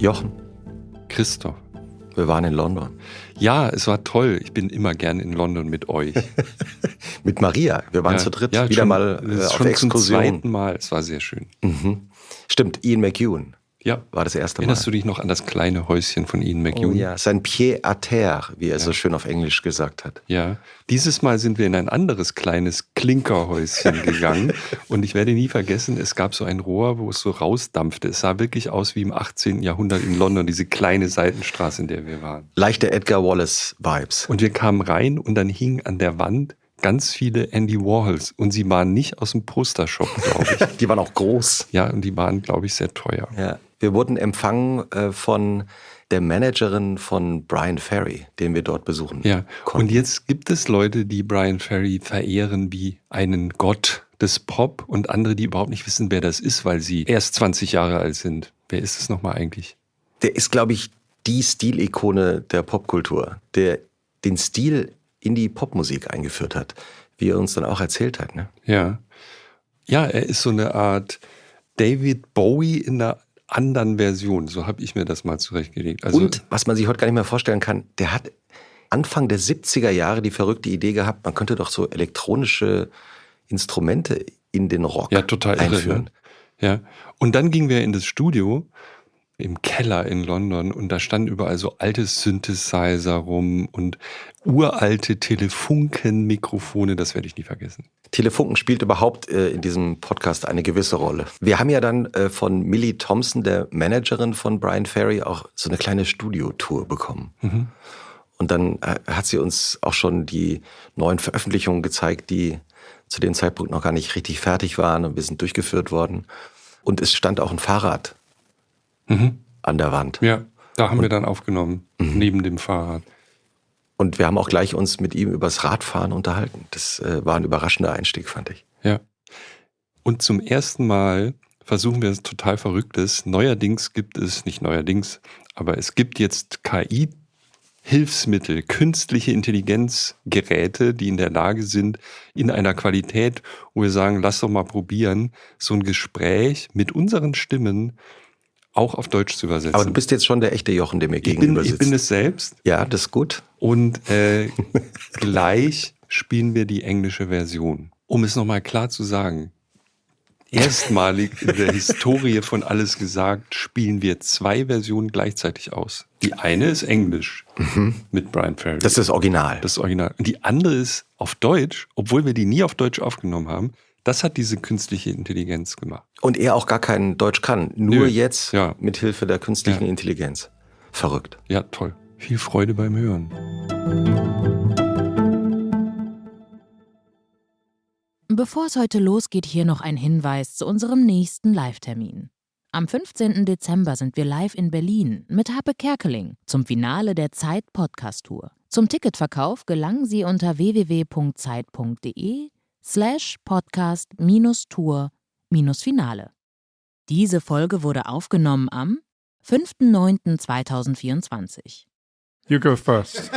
Jochen. Christoph. Wir waren in London. Ja, es war toll. Ich bin immer gern in London mit euch. Mit Maria. Wir waren zu dritt wieder schon, mal auf schon Exkursion. Zum zweiten Mal. Es war sehr schön. Mhm. Stimmt, Ian McEwan. Ja. War das erste Mal. Erinnerst du dich noch an das kleine Häuschen von Ian McEwan? Oh ja, sein Pied à terre, wie er so schön auf Englisch gesagt hat. Ja. Dieses Mal sind wir in ein anderes kleines Klinkerhäuschen gegangen und ich werde nie vergessen, es gab so ein Rohr, wo es so rausdampfte. Es sah wirklich aus wie im 18. Jahrhundert in London, diese kleine Seitenstraße, in der wir waren. Leichte Edgar Wallace-Vibes. Und wir kamen rein und dann hingen an der Wand ganz viele Andy Warhols und sie waren nicht aus dem Postershop, glaube ich. Die waren auch groß. Ja, und die waren, glaube ich, sehr teuer. Ja. Wir wurden empfangen von der Managerin von Bryan Ferry, den wir dort besuchen konnten. Und jetzt gibt es Leute, die Bryan Ferry verehren wie einen Gott des Pop und andere, die überhaupt nicht wissen, wer das ist, weil sie erst 20 Jahre alt sind. Wer ist es nochmal eigentlich? Der ist, glaube ich, die Stilikone der Popkultur, der den Stil in die Popmusik eingeführt hat, wie er uns dann auch erzählt hat. Ne? Ja, er ist so eine Art David Bowie in einer anderen Version, so habe ich mir das mal zurechtgelegt. Also, und was man sich heute gar nicht mehr vorstellen kann, der hat Anfang der 70er Jahre die verrückte Idee gehabt, man könnte doch so elektronische Instrumente in den Rock total einführen. Irre, ne? Ja. Und dann gingen wir in das Studio im Keller in London und da standen überall so alte Synthesizer rum und uralte Telefunken-Mikrofone, das werde ich nie vergessen. Telefunken spielt überhaupt in diesem Podcast eine gewisse Rolle. Wir haben ja dann von Millie Thompson, der Managerin von Bryan Ferry, auch so eine kleine Studiotour bekommen. Mhm. Und dann hat sie uns auch schon die neuen Veröffentlichungen gezeigt, die zu dem Zeitpunkt noch gar nicht richtig fertig waren und wir sind durchgeführt worden. Und es stand auch ein Fahrrad an der Wand. Ja, da haben wir dann aufgenommen, neben dem Fahrrad. Und wir haben auch gleich uns mit ihm übers Radfahren unterhalten. Das war ein überraschender Einstieg, fand ich. Ja. Und zum ersten Mal versuchen wir es total Verrücktes. Neuerdings gibt es, nicht neuerdings, aber es gibt jetzt KI-Hilfsmittel, künstliche Intelligenzgeräte, die in der Lage sind, in einer Qualität, wo wir sagen, lass doch mal probieren, so ein Gespräch mit unseren Stimmen auch auf Deutsch zu übersetzen. Aber du bist jetzt schon der echte Jochen, der mir gegenüber sitzt. Ich bin es selbst. Ja, das ist gut. Und gleich spielen wir die englische Version. Um es nochmal klar zu sagen, erstmalig in der Historie von Alles gesagt, spielen wir 2 Versionen gleichzeitig aus. Die eine ist Englisch mit Bryan Ferry. Das ist das Original. Das Original. Und die andere ist auf Deutsch, obwohl wir die nie auf Deutsch aufgenommen haben. Das hat diese künstliche Intelligenz gemacht. Und er auch gar kein Deutsch kann. Nur jetzt ja. mit Hilfe der künstlichen Intelligenz. Verrückt. Ja, toll. Viel Freude beim Hören. Bevor es heute losgeht, hier noch ein Hinweis zu unserem nächsten Live-Termin. Am 15. Dezember sind wir live in Berlin mit Happe Kerkeling zum Finale der Zeit-Podcast-Tour. Zum Ticketverkauf gelangen Sie unter www.zeit.de/podcast-tour-finale. Diese Folge wurde aufgenommen am 5.9.2024. You go first.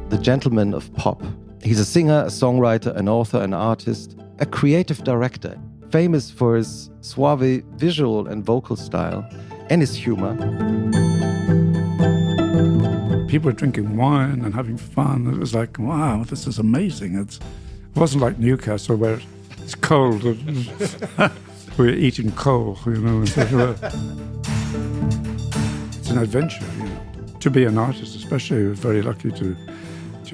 The Gentleman of Pop. He's a singer, a songwriter, an author, an artist, a creative director, famous for his suave visual and vocal style and his humor. People were drinking wine and having fun. It was like, wow, this is amazing. It wasn't like Newcastle where it's cold. We're eating coal, you know. It's an adventure, you know. To be an artist, especially, you're very lucky to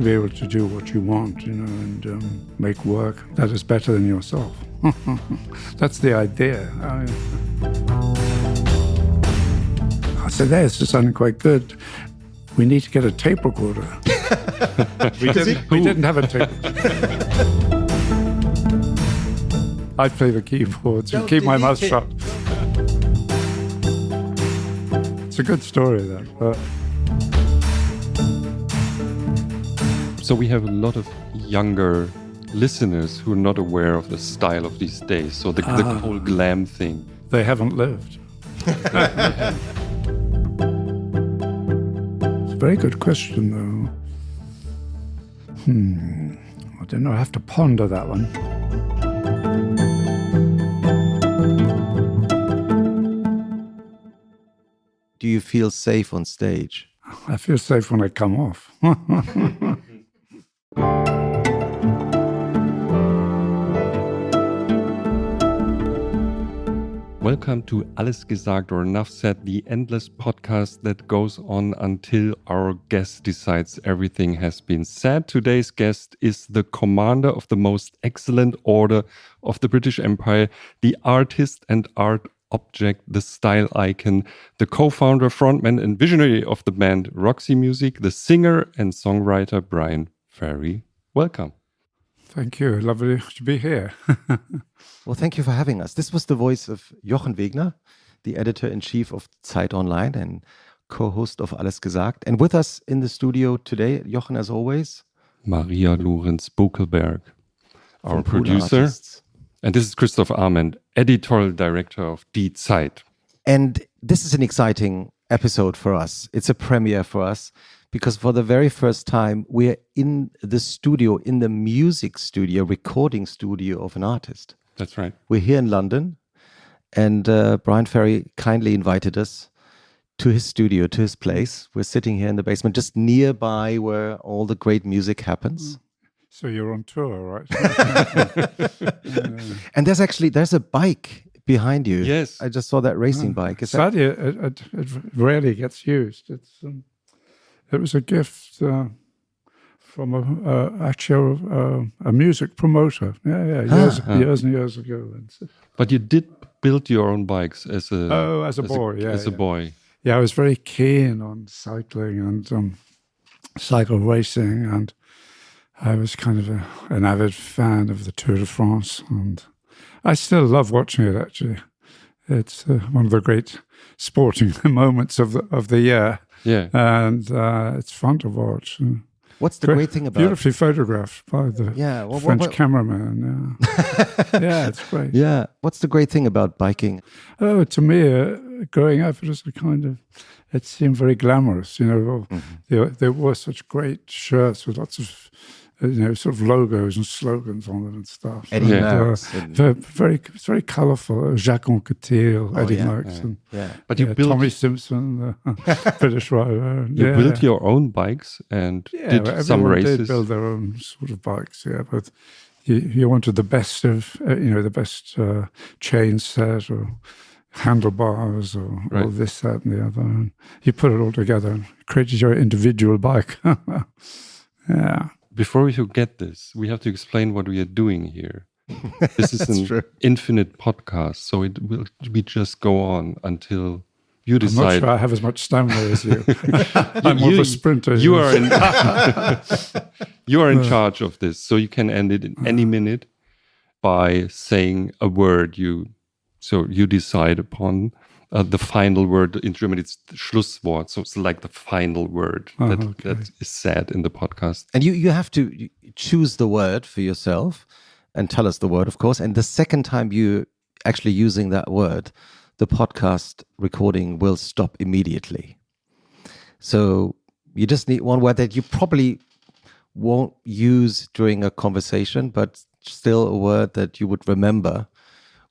be able to do what you want, you know, and make work that is better than yourself. That's the idea. I said, hey, this is sounding quite good. We need to get a tape recorder. we didn't have a tape recorder. I'd play the keyboards and keep my mouth shut. It's a good story, that. So we have a lot of younger listeners who are not aware of the style of these days. So the whole glam thing. They haven't lived. It's a very good question, though. I don't know. I have to ponder that one. do you feel safe on stage? I feel safe when I come off. Welcome to Alles Gesagt or Enough Said, the endless podcast that goes on until our guest decides everything has been said. Today's guest is the commander of the most excellent order of the British Empire, the artist and art object, the style icon, the co-founder, frontman and visionary of the band Roxy Music, the singer and songwriter Bryan Ferry. Welcome. Thank you. Lovely to be here. Well, thank you for having us. This was the voice of Jochen Wegner, the editor-in-chief of Zeit Online and co-host of Alles Gesagt. And with us in the studio today, Jochen, as always, Maria Lorenz Bokelberg, our producer. And this is Christoph Arment, editorial director of Die Zeit. And this is an exciting episode for us. It's a premiere for us because for the very first time, we're in the studio, in the music studio, recording studio of an artist. That's right. We're here in London, and Bryan Ferry kindly invited us to his studio, to his place. We're sitting here in the basement, just nearby where all the great music happens. So you're on tour, right? And there's a bike behind you. Yes. I just saw that racing bike. Sadly, it rarely gets used. It was a gift from a music promoter. Years and years ago. But you did build your own bikes as a boy. As a boy. Yeah, I was very keen on cycling and cycle racing, and I was kind of an avid fan of the Tour de France, and I still love watching it. Actually, it's one of the great sporting moments of the year. Yeah, and it's fun to watch. What's the great thing about beautifully photographed by the French cameraman? Yeah, it's great. Yeah, what's the great thing about biking? Oh, to me, growing up, it was it seemed very glamorous. You know, there were such great shirts with lots of sort of logos and slogans on them and stuff. Eddie Merckx. It's very colourful. Jacques Anquetil, Eddie Merckx. And, but you built Tommy Simpson, the British writer. You built your own bikes and did some races. Did build their own sort of bikes, but you wanted the best of, the best chain set or handlebars or all this, that, and the other. And you put it all together and created your individual bike. Yeah. Before we forget this, we have to explain what we are doing here. This is an infinite podcast, so it will just go on until you decide. I'm not sure I have as much stamina as you. I'm more of a sprinter. You are in charge of this, so you can end it in any minute by saying a word. So you decide upon the final word. In German, it's Schlusswort. So it's like the final word that is said in the podcast. And you have to choose the word for yourself and tell us the word, of course. And the second time you actually using that word, the podcast recording will stop immediately. So you just need one word that you probably won't use during a conversation, but still a word that you would remember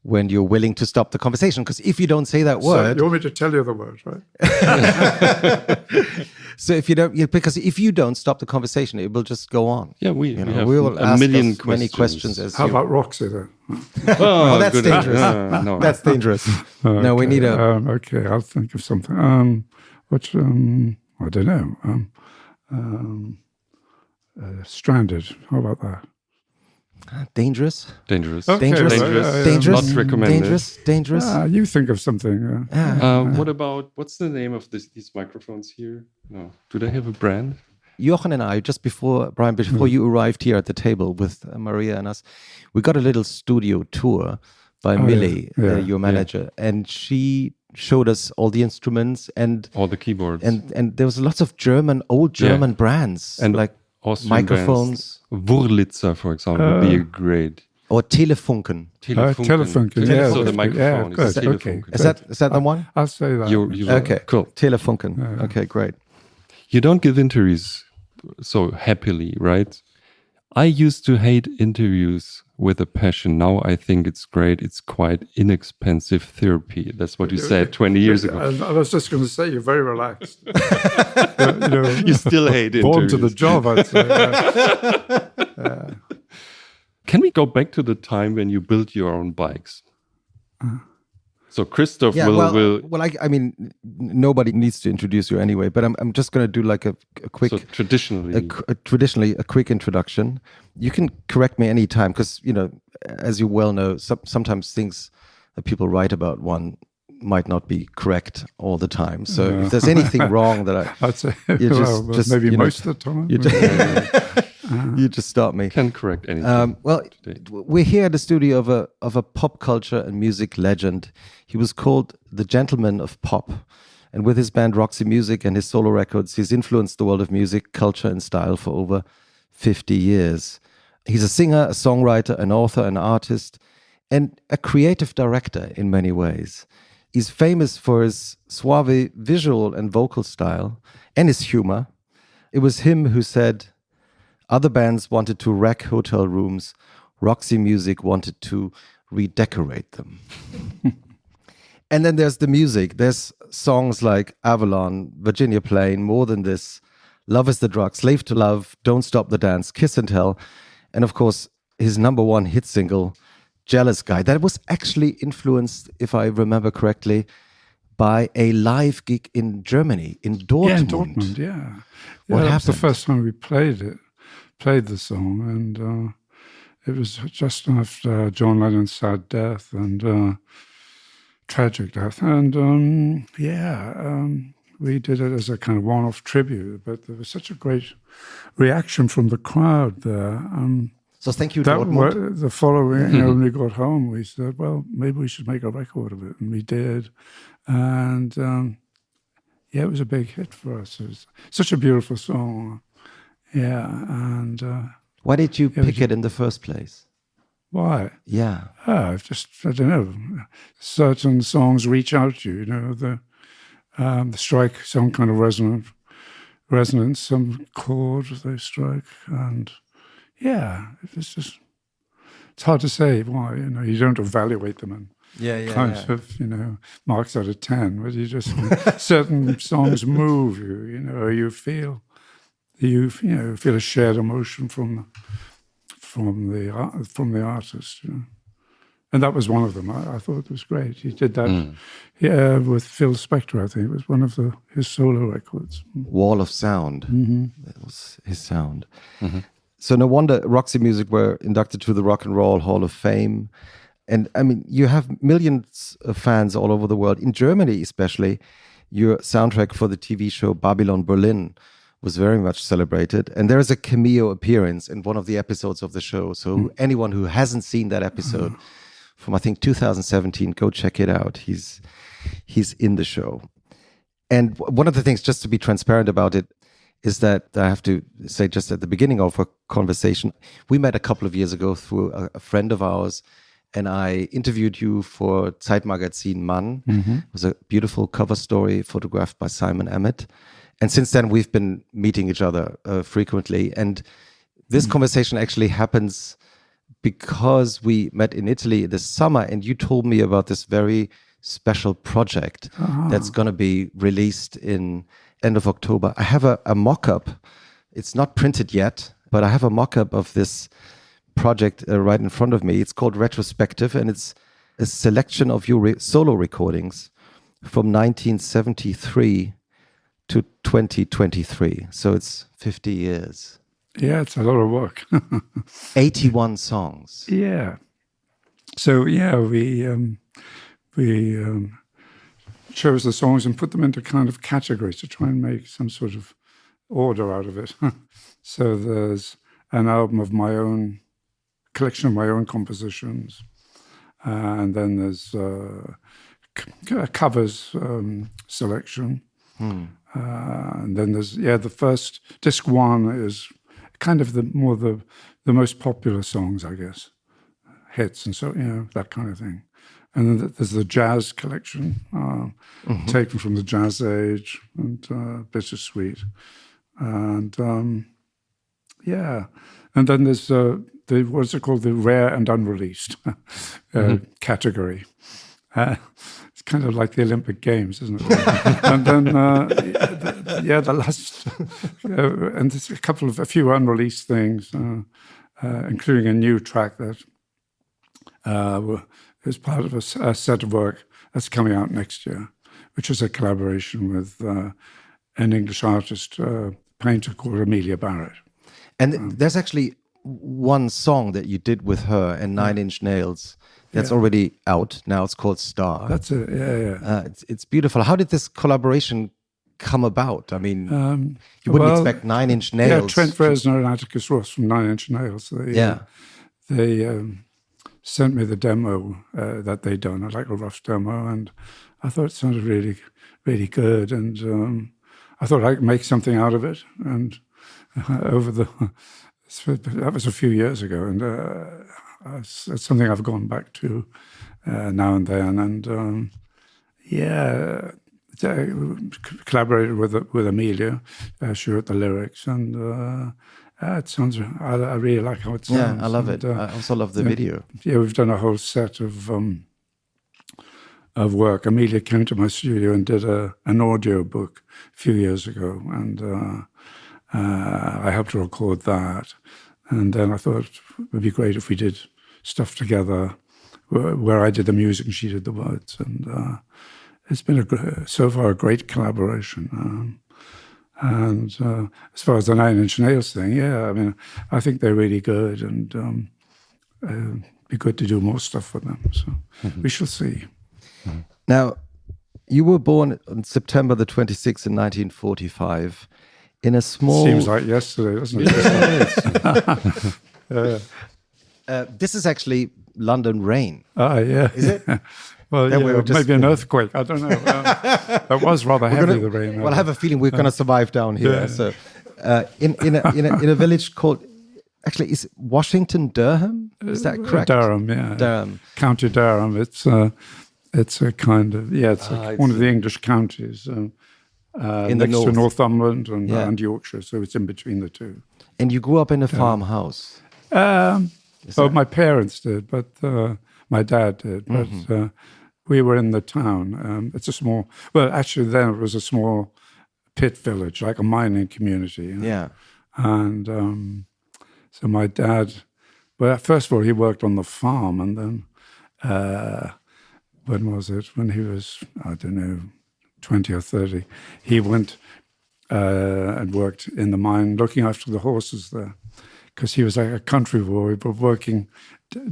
when you're willing to stop the conversation. Because if you don't say that word... So you want me to tell you the word, right? So if you don't stop the conversation, it will just go on. Yeah, we have will a million questions. Many questions. How about Roxy then? Oh, that's dangerous. No. That's dangerous. Okay. No, we need a... okay, I'll think of something. I don't know. Stranded. How about that? Dangerous. Dangerous. Okay, Dangerous. Not recommended. Dangerous. You think of something. What's the name of these microphones here? No. Do they have a brand? Jochen and I, just before, Bryan, before you arrived here at the table with Maria and us, we got a little studio tour by Millie, your manager, and she showed us all the instruments and all the keyboards. And there was lots of old German brands, and like Austrian microphones. Wurlitzer, for example, would be a great. Or Telefunken. Telefunken. Yeah, so the microphone is Telefunken. Okay. Is that the one? I'll say that. Okay, cool. Telefunken. Okay, great. You don't give interviews so happily, right? I used to hate interviews with a passion. Now I think it's great. It's quite inexpensive therapy. That's what you said 20 years ago. I was just going to say, you're very relaxed. You still hate born interviews. to the job, I'd say. Can we go back to the time when you built your own bikes? So Christoph will. Well, I mean, nobody needs to introduce you anyway. But I'm just going to do like a quick. So traditionally, a quick introduction. You can correct me anytime because as you well know, sometimes things that people write about one might not be correct all the time. So if there's anything wrong that I'd say, just maybe most of the time. You just stop me. Can correct anything. We're here at the studio of a pop culture and music legend. He was called the Gentleman of Pop. And with his band Roxy Music and his solo records, he's influenced the world of music, culture, and style for over 50 years. He's a singer, a songwriter, an author, an artist, and a creative director in many ways. He's famous for his suave visual and vocal style and his humor. It was him who said, other bands wanted to wreck hotel rooms. Roxy Music wanted to redecorate them. And then there's the music. There's songs like Avalon, Virginia Plain, More Than This, Love is the Drug, Slave to Love, Don't Stop the Dance, Kiss and Tell. And of course, his number one hit single, Jealous Guy. That was actually influenced, if I remember correctly, by a live gig in Germany, in Dortmund. Yeah, in Dortmund, yeah. What that happened? was the first time we played the song, and it was just after John Lennon's sad death and tragic death. And we did it as a kind of one-off tribute, but there was such a great reaction from the crowd there. So thank you, Dortmund. The following, when we got home, we said, well, maybe we should make a record of it. And we did. And it was a big hit for us. It was such a beautiful song. Yeah, and... why did you pick it in the first place? Why? Yeah. I don't know. Certain songs reach out to you, they strike some kind of resonance, some chord they strike, and it's hard to say why. You don't evaluate them and kind of marks out of 10, but you just certain songs move you, or you feel a shared emotion from the artist, and that was one of them. I thought it was great. He did that with Phil Spector. I think it was one of his solo records. Wall of Sound. That was his sound. So no wonder Roxy Music were inducted to the Rock and Roll Hall of Fame. And I mean, you have millions of fans all over the world. In Germany especially, your soundtrack for the TV show Babylon Berlin was very much celebrated. And there is a cameo appearance in one of the episodes of the show. So anyone who hasn't seen that episode from, I think, 2017, go check it out. He's in the show. And one of the things, just to be transparent about it, is that I have to say just at the beginning of our conversation, we met a couple of years ago through a friend of ours, and I interviewed you for Zeitmagazin Mann. It was a beautiful cover story photographed by Simon Emmett. And since then, we've been meeting each other frequently. And this conversation actually happens because we met in Italy this summer, and you told me about this very special project that's going to be released in end of October. I have a mock-up. It's not printed yet, but I have a mock-up of this project right in front of me. It's called Retrospective, and it's a selection of your solo recordings from 1973 to 2023. So it's 50 years. Yeah, it's a lot of work. 81 songs. Yeah. So we chose the songs and put them into kind of categories to try and make some sort of order out of it. So there's an album of my own, collection of my own compositions, and then there's a covers selection, and then there's the first disc one is kind of the most popular songs, I guess, hits, and so that kind of thing. And then there's the jazz collection, taken from the jazz age, and bittersweet. And Yeah. And then there's what's it called, the rare and unreleased category. It's kind of like the Olympic Games, isn't it? And then, the last, and there's a few unreleased things, including a new track that is part of a set of work that's coming out next year, which is a collaboration with an English artist, painter called Amelia Barrett. And there's actually one song that you did with her and Nine Inch Nails that's already out now. It's called Star. That's it. Yeah. It's beautiful. How did this collaboration come about? I mean, you wouldn't expect Nine Inch Nails. Yeah, Trent Reznor and Atticus Ross from Nine Inch Nails. They sent me the demo that they'd done, like a rough demo, and I thought it sounded really, really good, and I thought I could make something out of it. And that was a few years ago, and it's something I've gone back to now and then, and collaborated with Amelia. She wrote the lyrics, and it sounds. I really like how it sounds. Yeah, I love it. I also love the video. Yeah, we've done a whole set of work. Amelia came to my studio and did an audio book a few years ago, and I helped her record that. And then I thought it would be great if we did stuff together, where I did the music and she did the words. And it's been so far a great collaboration. And as far as the Nine Inch Nails thing, I mean, I think they're really good, and it'd be good to do more stuff with them. So we shall see. Now, you were born on September the 26th in 1945 in a small... Seems like yesterday, doesn't it? This is actually London rain. Yeah. Is it? Well, maybe an earthquake. I don't know. That was rather heavy, the rain. Well, I have a feeling we're going to survive down here. Yeah. So, in a village called... Actually, is Washington Durham? Is that correct? Durham, yeah. Durham. County Durham. It's a kind of, it's one of the English counties in next to Northumberland and Yorkshire, so it's in between the two. And you grew up in a farmhouse? My parents did, but my dad did. But we were in the town. It's a small, actually then it was a small pit village, like a mining community. You know? Yeah. And so my dad, first of all, he worked on the farm, and then... when was it? When he was, 20 or 30, he went and worked in the mine, looking after the horses there, because he was like a country boy, but working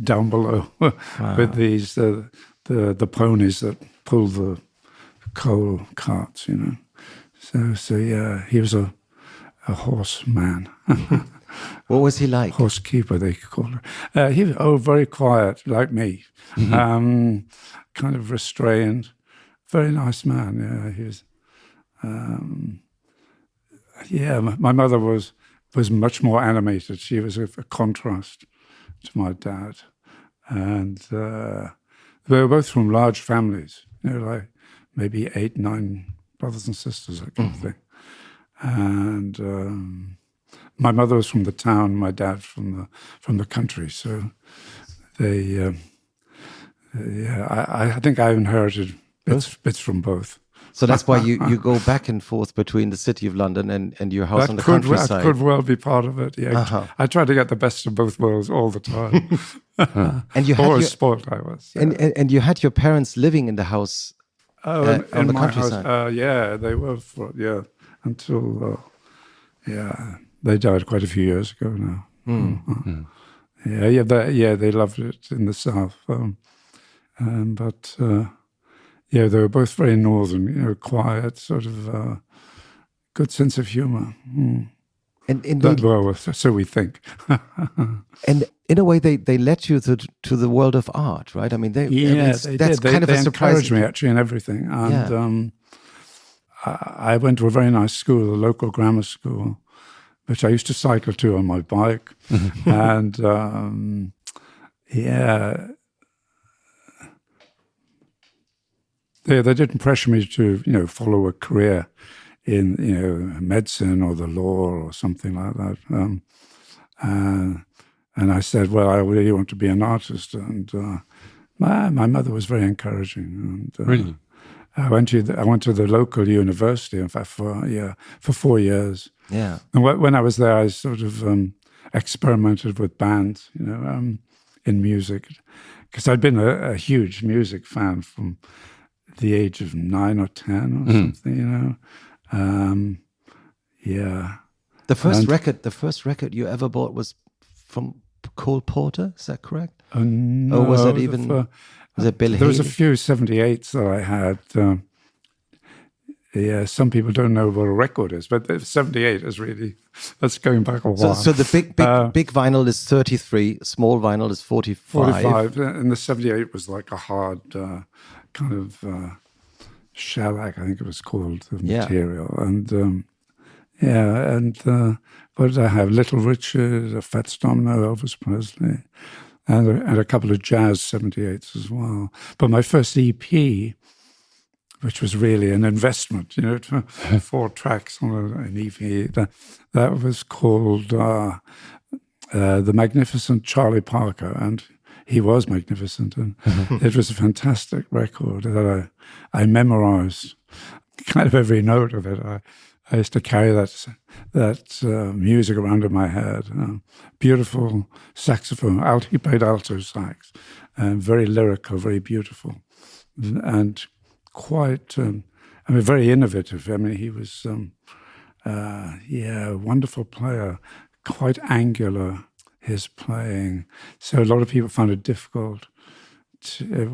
down below with these the ponies that pull the coal carts, you know. So he was a horseman. What was he like? Horsekeeper, they call it. He was very quiet, like me. Kind of restrained, very nice man. Yeah, he was. My mother was much more animated. She was a contrast to my dad, and they were both from large families. You know, like maybe 8, 9 brothers and sisters, that kind of thing. And my mother was from the town, my dad from the country. So they. I think I inherited bits from both. So that's why you go back and forth between the city of London and your house on the countryside. That could well be part of it, yeah. I try to get the best of both worlds all the time. And you had sport I was. And you had your parents living in the house on the countryside? House, they were, until, they died quite a few years ago now. They loved it in the south. But they were both very northern, you know, quiet, sort of good sense of humor. So we think. And in a way, they led you to the world of art, right? I mean, they did. Kind of a surprise. They encouraged me actually in everything. And I went to a very nice school, a local grammar school, which I used to cycle to on my bike, and They didn't pressure me to, follow a career in, medicine or the law or something like that. And I said, well, I really want to be an artist. And my mother was very encouraging. And, Really? I went to the local university, in fact, for 4 years. Yeah. And when I was there, I sort of experimented with bands, in music, because I'd been a huge music fan from the age of 9 or 10 or something, yeah. The first record you ever bought was from Cole Porter, is that correct? No, or was it even... was it Bill There was a Haley? few 78s that I had. Some people don't know what a record is, but the 78 is really, that's going back a while. So the big vinyl is 33, small vinyl is 45. 45, and the 78 was like a hard kind of shellac, I think it was called, the material. And what did I have? Little Richard, a Fats Domino, Elvis Presley, and a couple of jazz 78s as well. But my first EP, which was really an investment, 4 tracks on an EP, that was called The Magnificent Charlie Parker, and he was magnificent, and it was a fantastic record that I memorized kind of every note of it. I used to carry that music around in my head. Beautiful saxophone, he played alto sax, and very lyrical, very beautiful, and quite, very innovative. I mean, he was, a wonderful player, quite angular, his playing. So a lot of people found it difficult it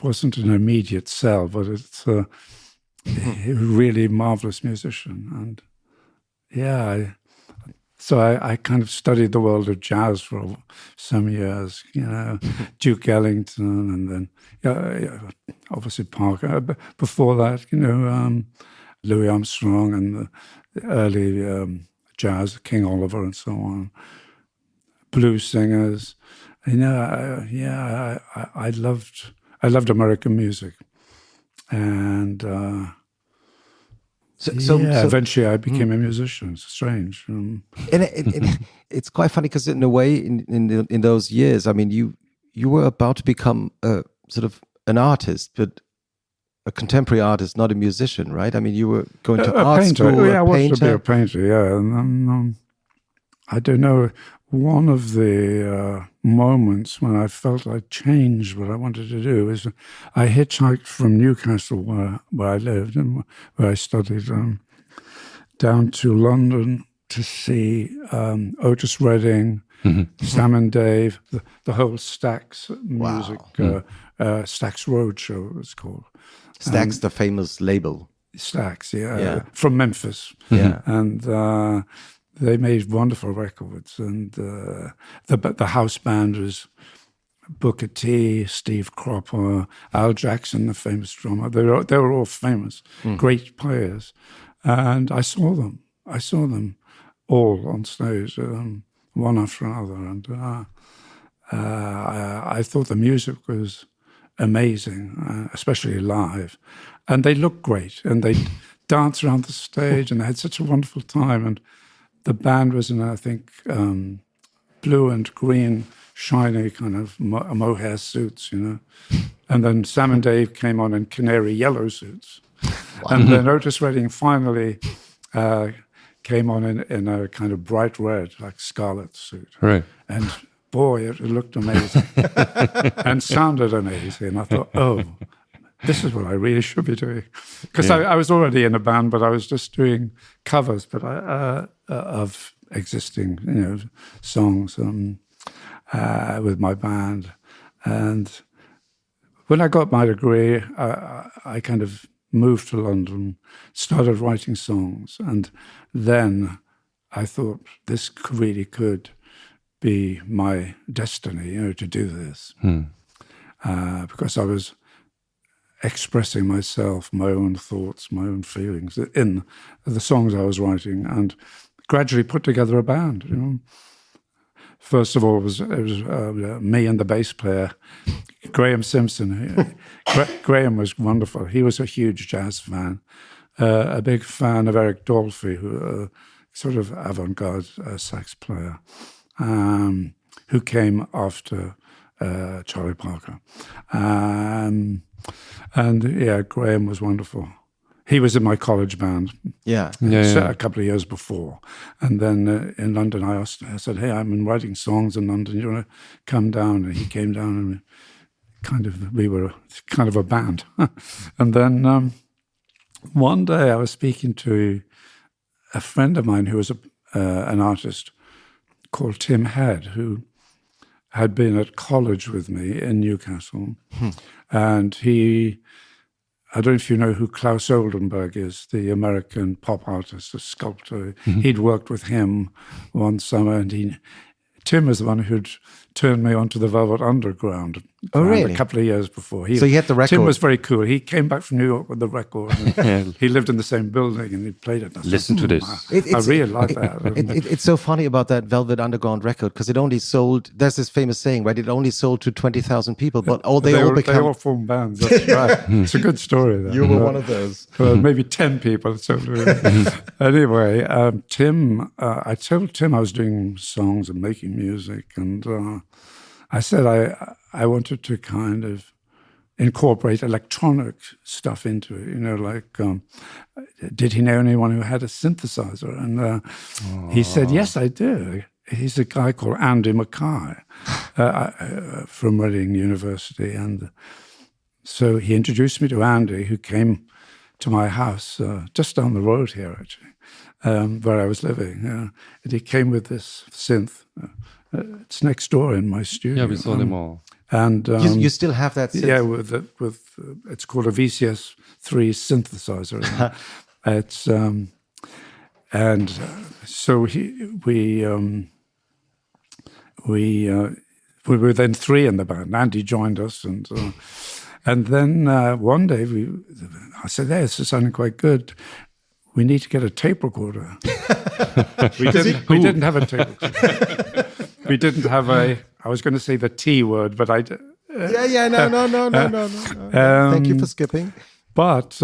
wasn't an immediate sell, but it's a really marvelous musician. And so I kind of studied the world of jazz for some years, Duke Ellington, and then obviously Parker. Before that, Louis Armstrong and the early jazz, King Oliver and so on, blues singers. I loved American music, and eventually I became a musician. It's strange. And it's quite funny because in a way, in those years, I mean, you were about to become sort of an artist, but a contemporary artist, not a musician, right? I mean, you were going to art painter. school. I wanted to be a painter. Yeah, and I don't know. One of the moments when I felt I changed what I wanted to do is I hitchhiked from Newcastle, where I lived and where I studied, down to London to see Otis Redding, Sam and Dave, the whole Stax music, Stax Roadshow it was called. Stax, the famous label. Stax, from Memphis. Yeah. And they made wonderful records, and the house band was Booker T, Steve Cropper, Al Jackson, the famous drummer. They were all famous, great players, and I saw them all on stage, one after another, and I thought the music was amazing, especially live, and they looked great, and they danced around the stage, and they had such a wonderful time, and the band was in, I think, blue and green, shiny kind of mohair suits, And then Sam and Dave came on in canary yellow suits. Wow. And then Otis Redding finally came on in a kind of bright red, like scarlet suit. Right. And boy, it looked amazing and sounded amazing. And I thought, this is what I really should be doing. Because I was already in a band, but I was just doing covers of existing, songs with my band. And when I got my degree, I kind of moved to London, started writing songs. And then I thought this really could be my destiny, to do this. Because I was expressing myself, my own thoughts, my own feelings in the songs I was writing, and gradually put together a band. First of all, it was me and the bass player, Graham Simpson. Graham was wonderful. He was a huge jazz fan, a big fan of Eric Dolphy, who sort of avant-garde sax player, who came after Charlie Parker. And yeah, Graham was wonderful. He was in my college band a couple of years before. And then in London, I said, hey, I'm writing songs in London. You want to come down? And he came down, and we were kind of a band. And then one day I was speaking to a friend of mine who was an artist called Tim Head, who had been at college with me in Newcastle. And I don't know if you know who Klaus Oldenburg is, the American pop artist, a sculptor. He'd worked with him one summer, and Tim was the one who'd turned me onto the Velvet Underground. Oh, really? A couple of years before. So you had the record? Tim was very cool. He came back from New York with the record. And he lived in the same building, and he played it. Listen to this. I really like that. It's so funny about that Velvet Underground record, because it only sold, there's this famous saying, right? It only sold to 20,000 people, but they all formed bands. That's right. It's a good story, though. You were one of those. Maybe 10 people. Anyway, Tim, I told Tim I was doing songs and making music, and I said I wanted to kind of incorporate electronic stuff into it, like, did he know anyone who had a synthesizer? And he said, yes, I do. He's a guy called Andy Mackay from Reading University. And so he introduced me to Andy, who came to my house just down the road here, actually, where I was living. And he came with this synth. It's next door in my studio. Yeah, we saw them all. And you still have that synth? Yeah, with it's called a VCS3 synthesizer. It's and so we were then three in the band. Andy joined us, and then one day I said, "Hey, this is sounding quite good. We need to get a tape recorder." We didn't have a tape recorder. We didn't have I was going to say the T word, but I. No. Thank you for skipping. But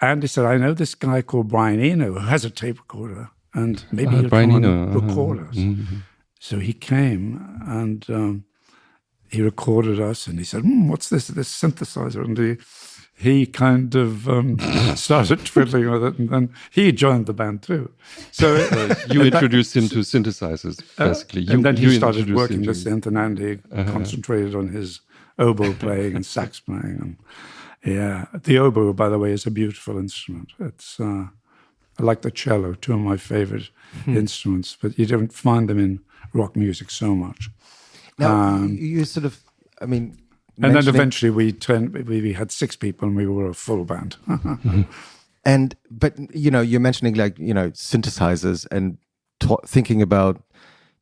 Andy said, I know this guy called Brian Eno who has a tape recorder, and maybe he'll come and record us. Mm-hmm. So he came, and he recorded us, and he said, what's this synthesizer? And he kind of started twiddling with it, and then he joined the band too. So you introduced him to synthesizers, basically. And then he started working the synth, and Andy concentrated on his oboe playing and sax playing. And yeah, the oboe, by the way, is a beautiful instrument. It's I like the cello, two of my favorite instruments, but you don't find them in rock music so much. Now, you sort of, I mean... And then eventually we had six people and we were a full band. But you're mentioning synthesizers and thinking about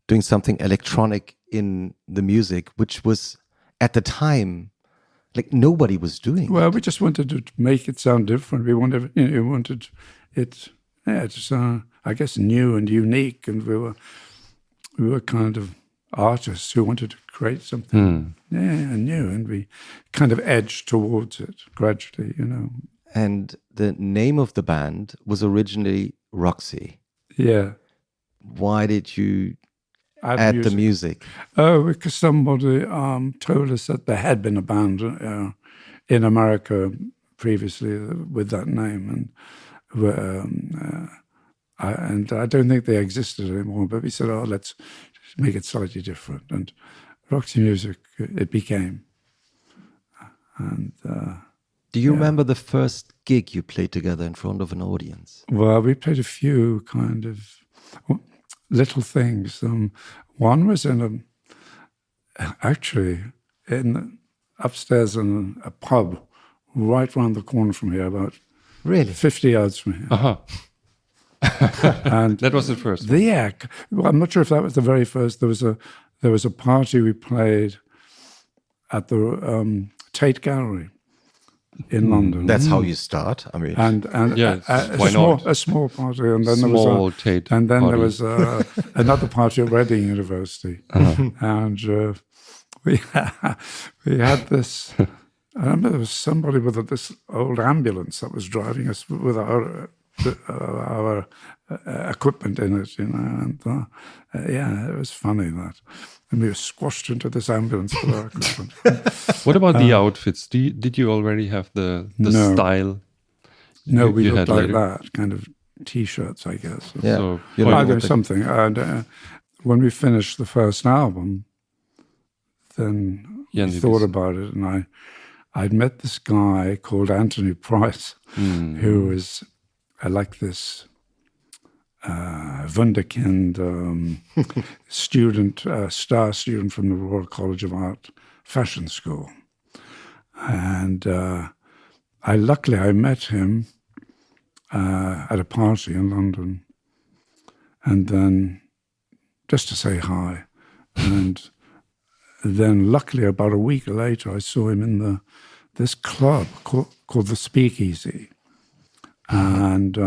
doing something electronic in the music, which was at the time nobody was doing. Well, we just wanted to make it sound different. We wanted it. It's I guess new and unique, and we were kind of artists who wanted to create something new, and we kind of edged towards it gradually, And the name of the band was originally Roxy. Yeah. Why did you add the music? Oh, because somebody told us that there had been a band in America previously with that name, and I don't think they existed anymore. But we said, let's make it slightly different, and Roxy Music it became. And do you remember the first gig you played together in front of an audience? Well, we played a few kind of little things. One was actually upstairs in a pub right round the corner from here, about 50 yards from here. Uh-huh. And that was the first. Well, I'm not sure if that was the very first. There was a party we played at the Tate Gallery in London. That's how you start. I mean, and a small party, and then there was another party at Reading University, and we had this. I remember there was somebody with this old ambulance that was driving us with our our equipment in it, and it was funny that. And we were squashed into this ambulance with our equipment. What about the outfits? Did you already have the no. style? No, we you looked like later? that, kind of T-shirts, I guess. Yeah. So, There's something. And when we finished the first album, then we thought about it, and I'd met this guy called Anthony Price, who was like this wunderkind student, star student from the Royal College of Art Fashion School. And luckily I met him at a party in London, and then just to say hi. And then luckily about a week later I saw him in this club called the Speakeasy. And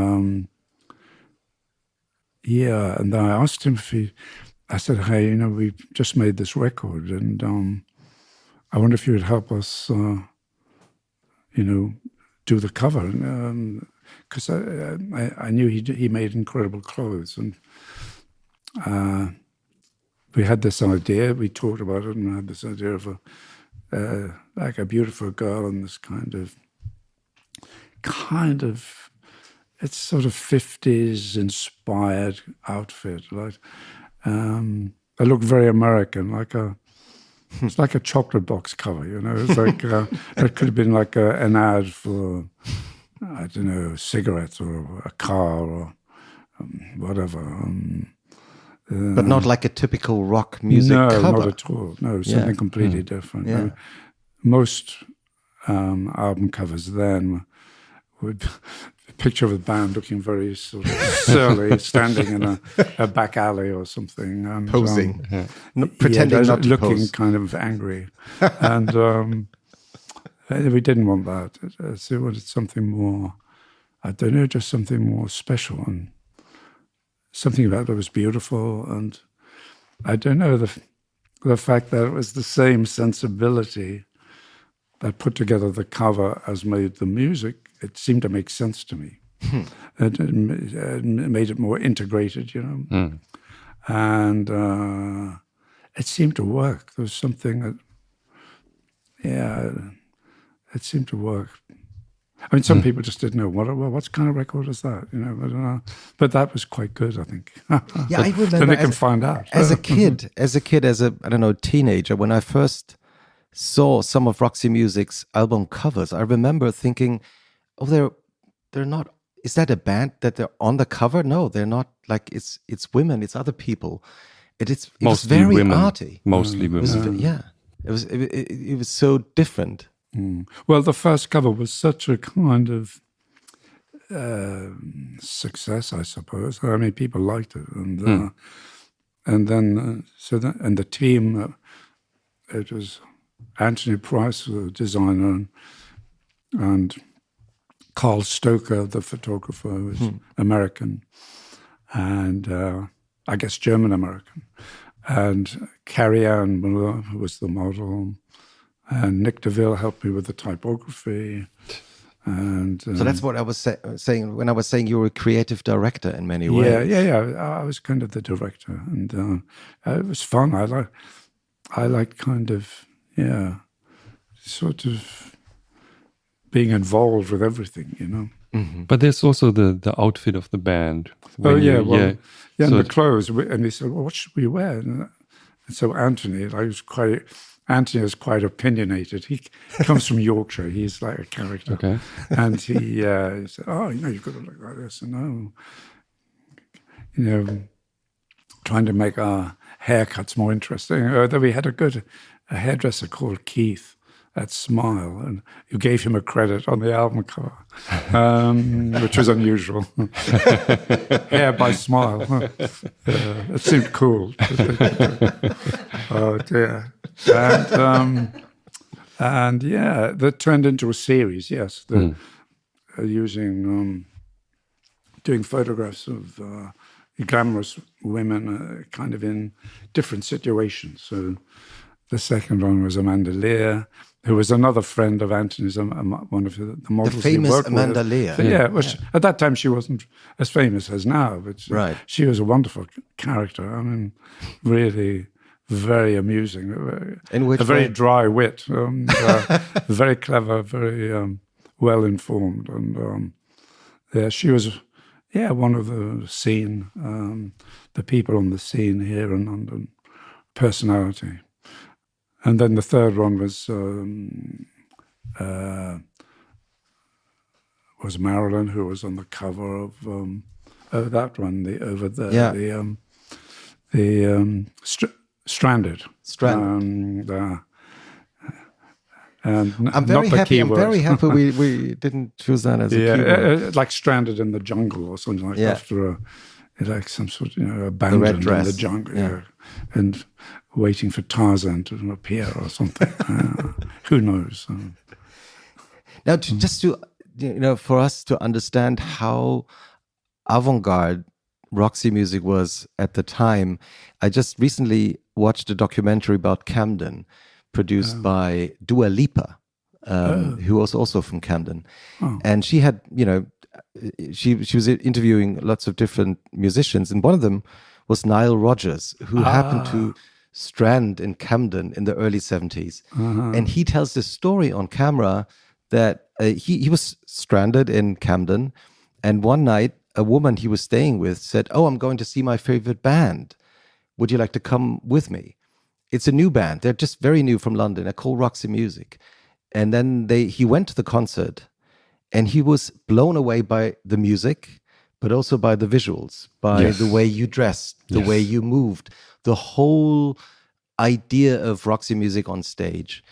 and I asked him I said, hey, we've just made this record, and I wonder if you would help us, do the cover. Because I knew he made incredible clothes. And we had this idea, we talked about it, and I had this idea of like a beautiful girl in this kind of, it's sort of 50s inspired outfit. Like, I look very American, it's like a chocolate box cover, It's like it could have been like an ad for, I don't know, cigarettes or a car or whatever. But not like a typical rock music cover. No, not at all. No, something completely different. Yeah. Most album covers then would a picture of the band looking very sort of surly, standing in a back alley or something. And, posing. Pretending not to looking pose. kind of angry. And we didn't want that. So we wanted something more, I don't know, just something more special, and something about it was beautiful. And I don't know, the fact that it was the same sensibility that put together the cover as made the music, it seemed to make sense to me. It made it more integrated, And it seemed to work. There was something that, it seemed to work. I mean, some people just didn't know what kind of record is that, but that was quite good, I think. Yeah, I remember. Then they can find out. As a kid, I don't know, teenager, when I first saw some of Roxy Music's album covers, I remember thinking, oh, they're not. Is that a band that they're on the cover? No, they're not. Like it's women, it's other people. It was very women. arty. Mostly women. It was so different. Well, the first cover was such a kind of success, I suppose. I mean, people liked it, and then the team. It was Anthony Price, the designer, and Carl Stoker, the photographer, who was American, and I guess German-American, and Carrie Ann Miller, who was the model, and Nick DeVille helped me with the typography. And so that's what I was saying when I was saying you were a creative director in many ways. Yeah. I was kind of the director, and it was fun. I like kind of, sort of being involved with everything, Mm-hmm. But there's also the outfit of the band. And So the clothes. And they said, well, what should we wear? And so Anthony is quite opinionated. He comes from Yorkshire. He's like a character. Okay. And he said, oh, you've got to look like this. And trying to make our haircuts more interesting. Then we had a hairdresser called Keith at Smile, and who gave him a credit on the album cover, which was unusual. Hair by Smile. It seemed cool. Oh dear. And that turned into a series, yes. Using, doing photographs of glamorous women kind of in different situations. So The second one was Amanda Lear, who was another friend of Anthony's, one of the models. The famous he worked Amanda with. Lear. Yeah, well, at that time she wasn't as famous as now, but she was a wonderful character. I mean, really very amusing. A very dry wit, very clever, very well-informed. And she was, one of the scene, the people on the scene here in London, personality. And then the third one was Marilyn, who was on the cover of that one, Stranded. And I'm very happy. We didn't choose that as a keyword. Like stranded in the jungle or something like after like some sort of abandoned in the jungle, and waiting for Tarzan to appear or something. Who knows? Now, for us to understand how avant-garde Roxy music was at the time, I just recently watched a documentary about Camden, produced by Dua Lipa, who was also from Camden. And she had, she was interviewing lots of different musicians, and one of them was Nile Rodgers, who happened to strand in Camden in the early 70s. And he tells this story on camera that he was stranded in Camden, and one night a woman he was staying with said, "Oh, I'm going to see my favorite band. Would you like to come with me? It's a new band. They're just very new from London. They're called Roxy Music." And then he went to the concert, and he was blown away by the music, but also by the visuals, by the way you dressed, the way you moved, the whole idea of Roxy music on stage.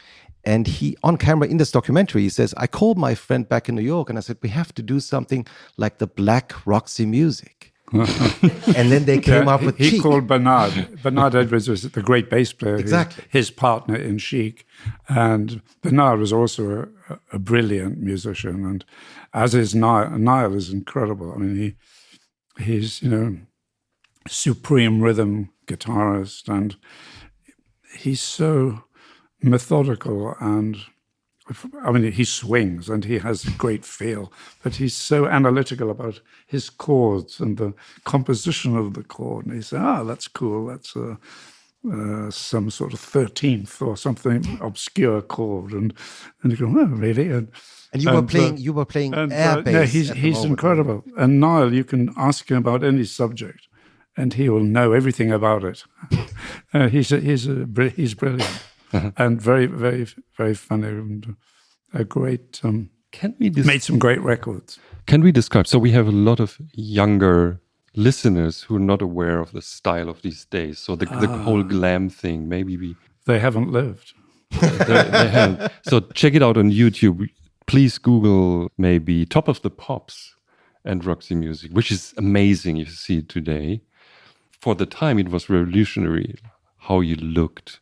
And he, on camera in this documentary, he says, "I called my friend back in New York and I said, we have to do something like the Black Roxy music." And then they came up with He Chic. called Bernard. Bernard Edwards was the great bass player. Exactly. His partner in Chic. And Bernard was also a brilliant musician. And as is Niall. Niall is incredible. I mean, he's, supreme rhythm guitarist. And he's so methodical, and he swings and he has great feel, but he's so analytical about his chords and the composition of the chord. And he says, that's cool. That's some sort of 13th or something obscure chord. And you go, "Oh, really?" And you were playing air bass. No, he's incredible. And Niall, you can ask him about any subject, and he will know everything about it. He's brilliant. And very, very, very funny, and a great. Made some great records. Can we describe? So we have a lot of younger listeners who are not aware of the style of these days. So the whole glam thing. Maybe they haven't lived. they haven't. So check it out on YouTube. Please Google maybe Top of the Pops and Roxy Music, which is amazing if you see it today. For the time, it was revolutionary how you looked.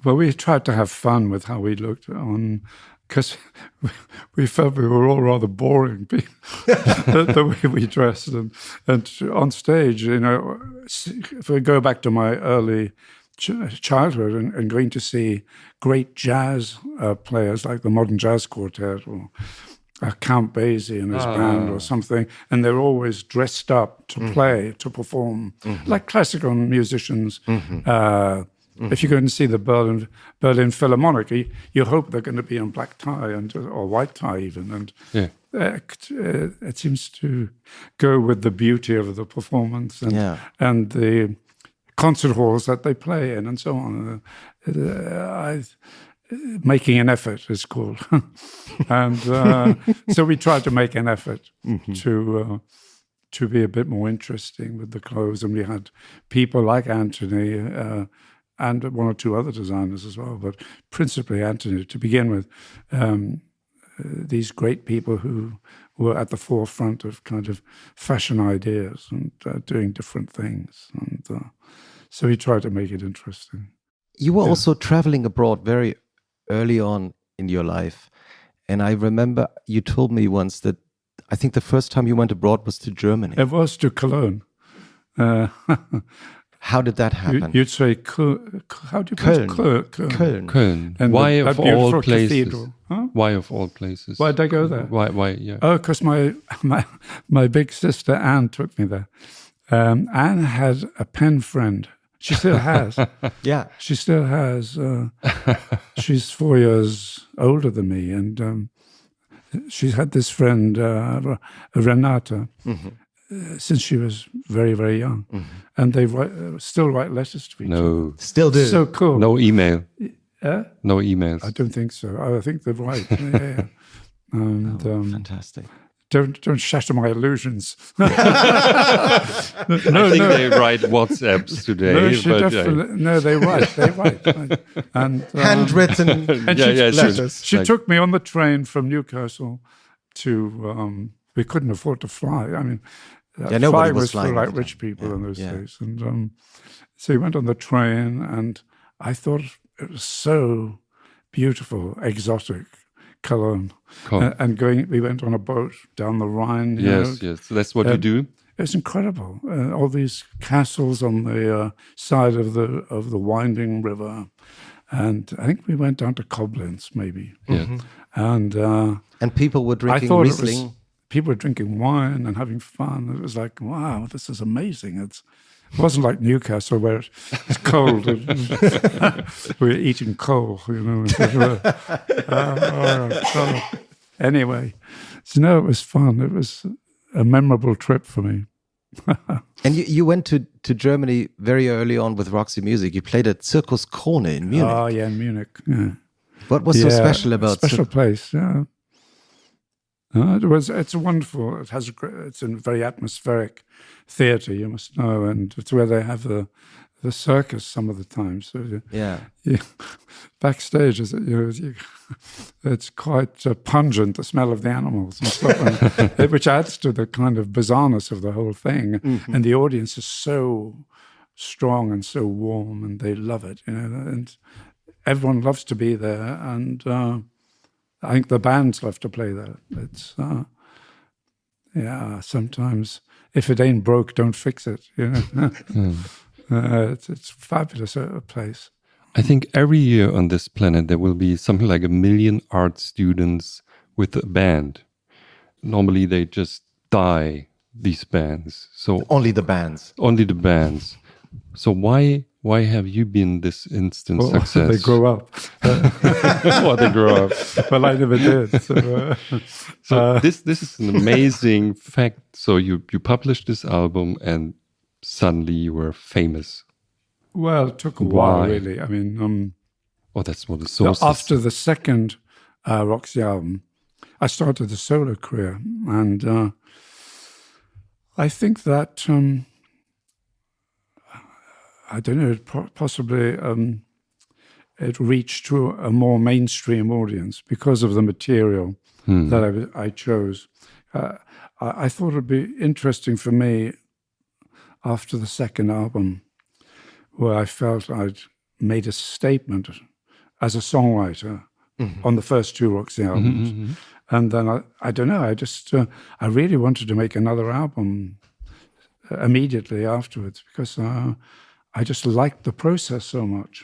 Well, we tried to have fun with how we looked because we felt we were all rather boring, the way we dressed. And on stage, if we go back to my early childhood and going to see great jazz players like the Modern Jazz Quartet or Count Basie and his band or something, and they're always dressed up to play, to perform, like classical musicians. If you go and see the Berlin Philharmonic, you hope they're going to be in black tie or white tie even, and it seems to go with the beauty of the performance and the concert halls that they play in and so on. Making an effort is called, and so we tried to make an effort to be a bit more interesting with the clothes, and we had people like Anthony. And one or two other designers as well, but principally Anthony to begin with. These great people who were at the forefront of kind of fashion ideas and doing different things. And so we tried to make it interesting. You were also traveling abroad very early on in your life. And I remember you told me once that I think the first time you went abroad was to Germany. It was to Cologne. How did that happen? You'd say, how do you pronounce Köln. Köln. And Why a of beautiful all places? cathedral. Huh? Why of all places? Why did I go there? Why? Yeah. Oh, because my big sister Anne took me there. Anne had a pen friend. She still has. Yeah. She still has. She's 4 years older than me, and she's had this friend, ernannte, since she was very, very young. And they still write letters to each other. No. Still do. So cool. No email. No emails. I don't think so. I think they're right. Yeah. And, Fantastic. Don't shatter my illusions. I think they write WhatsApps today. No, she but, definitely. No, they write. And Handwritten and letters. She took me on the train from Newcastle to. We couldn't afford to fly. I mean, nobody flying was was flying for at like the rich time. people in those Yeah. days. And so we went on the train, and I thought it was so beautiful, exotic. Cologne, Cool. and we went on a boat down the Rhine. Yes. So that's what you do. It's incredible. All these castles on the side of the winding river, and I think we went down to Koblenz, maybe. Yeah. And people were I drinking thought Riesling. people were drinking wine and having fun. It was like, wow, this is amazing. It wasn't like Newcastle where it's cold. We were eating coal, Anyway, so no, it was fun. It was a memorable trip for me. And you went to Germany very early on with Roxy Music. You played at Circus Krone in Munich. Oh, yeah, in Munich. Yeah. What was so special about special place? Yeah. It's wonderful. It's a very atmospheric theatre, you must know, and it's where they have the circus some of the time. So backstage, it's quite pungent, the smell of the animals and stuff, which adds to the kind of bizarreness of the whole thing. And the audience is so strong and so warm, and they love it, and everyone loves to be there, and I think the bands love to play there. It's sometimes if it ain't broke, don't fix it. It's a fabulous place. I think every year on this planet there will be something like 1 million art students with a band. Normally they just die, these bands. So only the bands. So why have you been this instant success? They grow up. Or they grow up. Well, I never did. So this is an amazing fact. So you published this album and suddenly you were famous. Well, it took a while, really. I mean, that's what the source after the second Roxy album, I started a solo career, and I think that I don't know, possibly it reached to a more mainstream audience because of the material that I chose. I thought it'd be interesting for me after the second album, where I felt I'd made a statement as a songwriter on the first two Roxy albums. And then I don't know, I really wanted to make another album immediately afterwards because I just liked the process so much.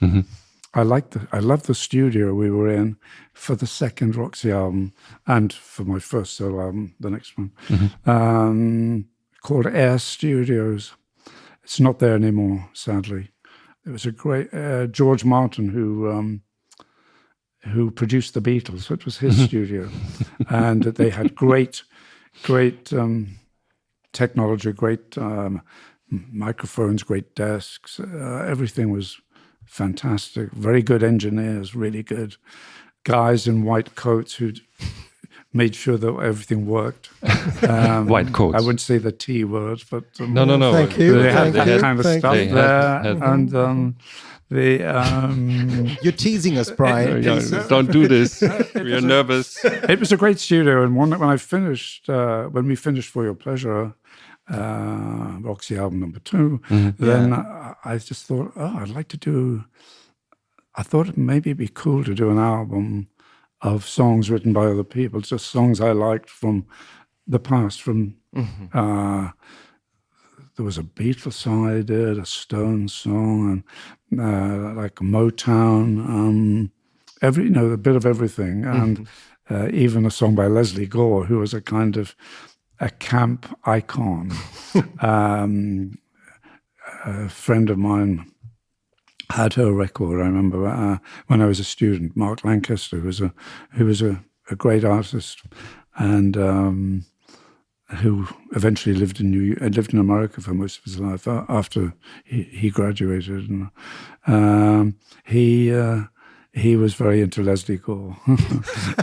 I loved the studio we were in for the second Roxy album and for my first solo album, the next one, called Air Studios. It's not there anymore, sadly. It was a great George Martin who produced the Beatles. So it was his studio, and they had great technology, great microphones, great desks. Everything was fantastic. Very good engineers, really good guys in white coats who made sure that everything worked. White coats. I wouldn't say the T word, but no. Thank you. They had that kind of stuff they there, had and You're teasing us, Brian. Don't do this. We are nervous. It was a great studio, and when we finished For Your Pleasure, Roxy album number 2, then I just thought, I thought maybe it'd be cool to do an album of songs written by other people, just songs I liked from the past, from there was a Beatles song I did, a Stones song, and like Motown, a bit of everything, and even a song by Leslie Gore, who was a kind of a camp icon. A friend of mine had her record. I remember when I was a student, Mark Lancaster, who was a great artist, and who eventually lived in America for most of his life after he graduated. And he was very into Leslie Gore,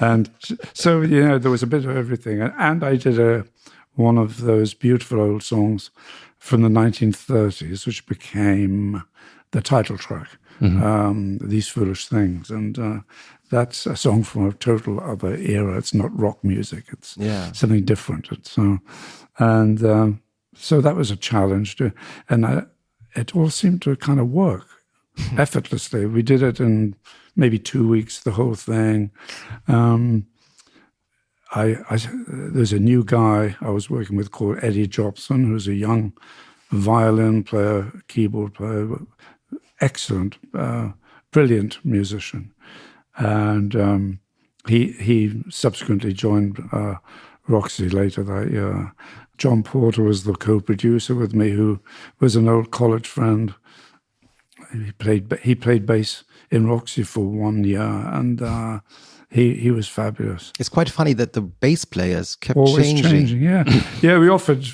and so there was a bit of everything. And I did one of those beautiful old songs from the 1930s, which became the title track, These Foolish Things. And that's a song from a total other era. It's not rock music. It's something different. So that was a challenge. And it all seemed to kind of work effortlessly. We did it in maybe 2 weeks, the whole thing. There's a new guy I was working with called Eddie Jobson, who's a young violin player, keyboard player, excellent, brilliant musician. And he subsequently joined Roxy later that year. John Porter was the co-producer with me, who was an old college friend. He played bass in Roxy for 1 year, and he was fabulous. It's quite funny that the bass players kept Always changing. Yeah. We offered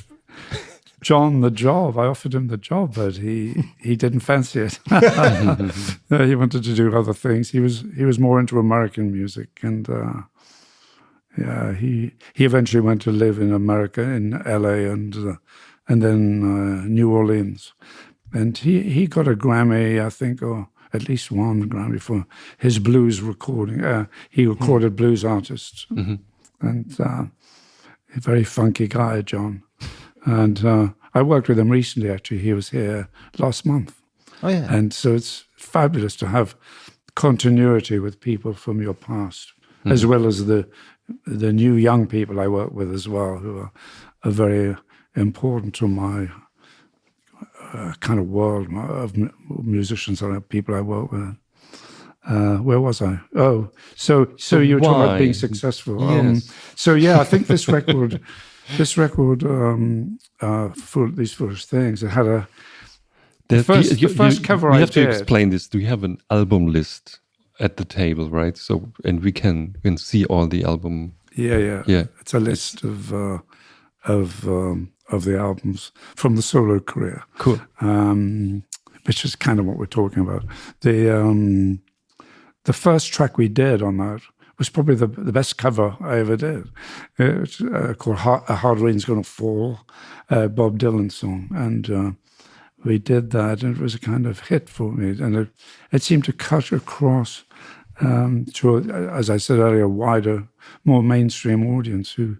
John the job. I offered him the job, but he didn't fancy it. He wanted to do other things. He was more into American music, and he eventually went to live in America, in LA, and then New Orleans. And he got a Grammy, I think, or at least one Grammy for his blues recording. He recorded blues artists. And a very funky guy, John. And I worked with him recently, actually. He was here last month. Oh, yeah. And so it's fabulous to have continuity with people from your past, as well as the new young people I work with as well, who are very important to my kind of world of musicians and people I work with. Where was I? Oh, so you were talking about being successful. Yes. I think this record, These Foolish Things, it had the first cover I did. You have to explain this. Do you have an album list at the table, right? So, and we can see all the album. Yeah. It's a list of the albums from the solo career. Cool. Which is kind of what we're talking about. The first track we did on that was probably the best cover I ever did. It's called A Hard Rain's Gonna Fall, Bob Dylan song. And we did that, and it was a kind of hit for me. And it seemed to cut across to, as I said earlier, a wider, more mainstream audience who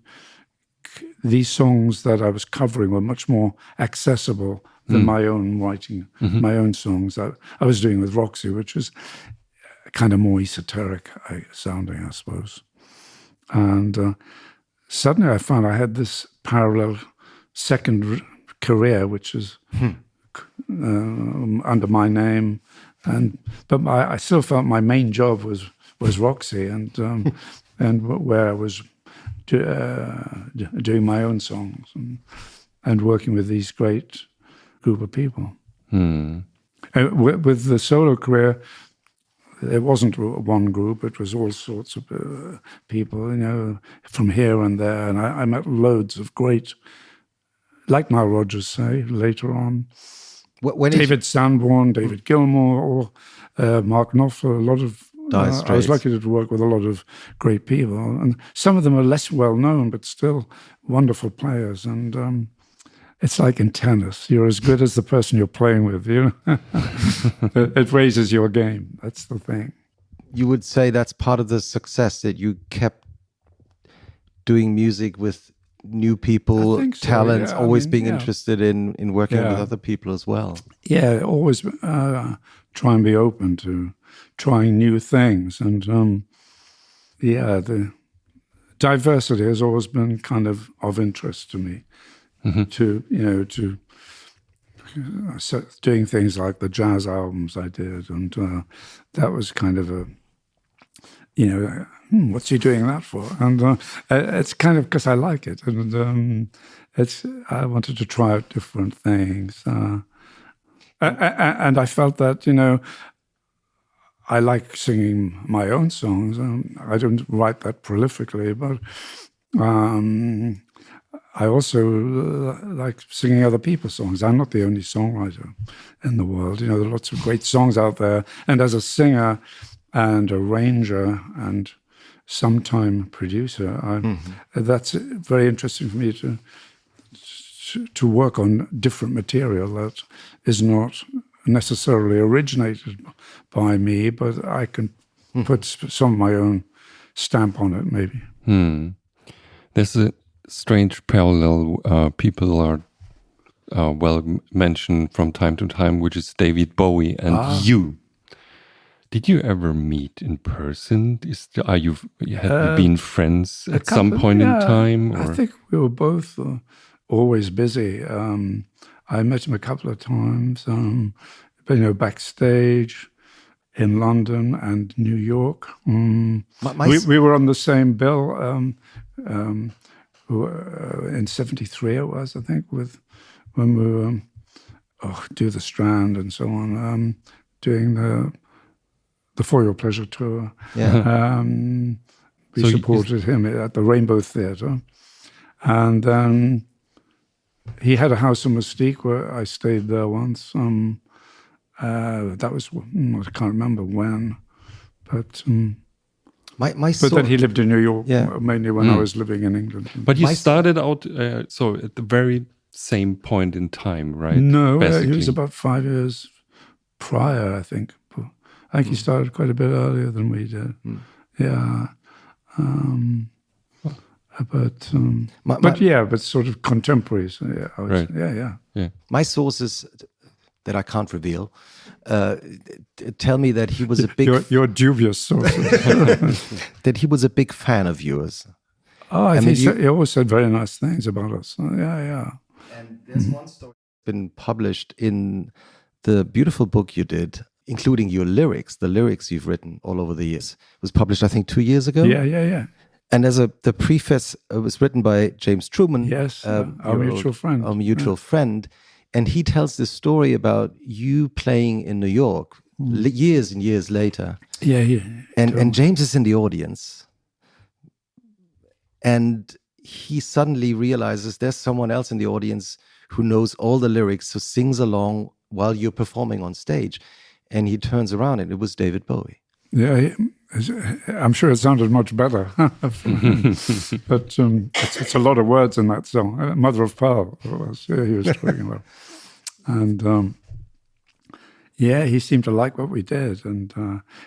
these songs that I was covering were much more accessible than my own writing, my own songs that I was doing with Roxy, which was kind of more esoteric sounding, I suppose. And suddenly I found I had this parallel second career, which is under my name, but I still felt my main job was Roxy, and where I was doing my own songs and working with these great group of people. With the solo career, it wasn't one group; it was all sorts of people, from here and there. And I met loads of great, like Nile Rodgers, say later on, David Sanborn, David Gilmour, or Mark Knopfler. A lot of I was lucky to work with a lot of great people, and some of them are less well known, but still wonderful players. And it's like in tennis; you're as good as the person you're playing with. It raises your game. That's the thing. You would say that's part of the success, that you kept doing music with new people, talents, always being interested in working with other people as well. Yeah, always try and be open to trying new things, and the diversity has always been kind of interest to me. To doing things like the jazz albums I did, and that was kind of a, what's he doing that for? And it's kind of because I like it, and I wanted to try out different things, and I felt that I like singing my own songs. I don't write that prolifically, but I also like singing other people's songs. I'm not the only songwriter in the world. There are lots of great songs out there. And as a singer and arranger and sometime producer, that's very interesting for me to work on different material that is not necessarily originated by me, but I can put some of my own stamp on it, maybe. There's a strange parallel people are mentioned from time to time, which is David Bowie and you. Did you ever meet in person? Have you been friends at some point in time? Or? I think we were both always busy. I met him a couple of times, backstage in London and New York. We were on the same bill in '73, it was, I think, when we were Do the Strand and so on, doing the For Your Pleasure tour. Yeah. We supported him at the Rainbow Theatre, and then he had a house in Mystique where I stayed there once. That was, I can't remember when, but then he lived in New York, mainly when I was living in England. But you started out at the very same point in time, right? No, he was about 5 years prior, I think. I think he started quite a bit earlier than we did. Yeah. But sort of contemporaries. Yeah. My sources that I can't reveal tell me that he was a big... Your dubious sources. that he was a big fan of yours. Oh, I think he always said very nice things about us. Yeah. And there's one story been published in the beautiful book you did, including your lyrics, the lyrics you've written all over the years. It was published, I think, 2 years ago. Yeah. And the preface was written by James Truman. Yes, our mutual friend. Our mutual friend. And he tells this story about you playing in New York years and years later. Yeah. And James is in the audience. And he suddenly realizes there's someone else in the audience who knows all the lyrics, who sings along while you're performing on stage. And he turns around and it was David Bowie. Yeah, I'm sure it sounded much better. But it's a lot of words in that song. Mother of Pearl, he was talking about. And he seemed to like what we did. And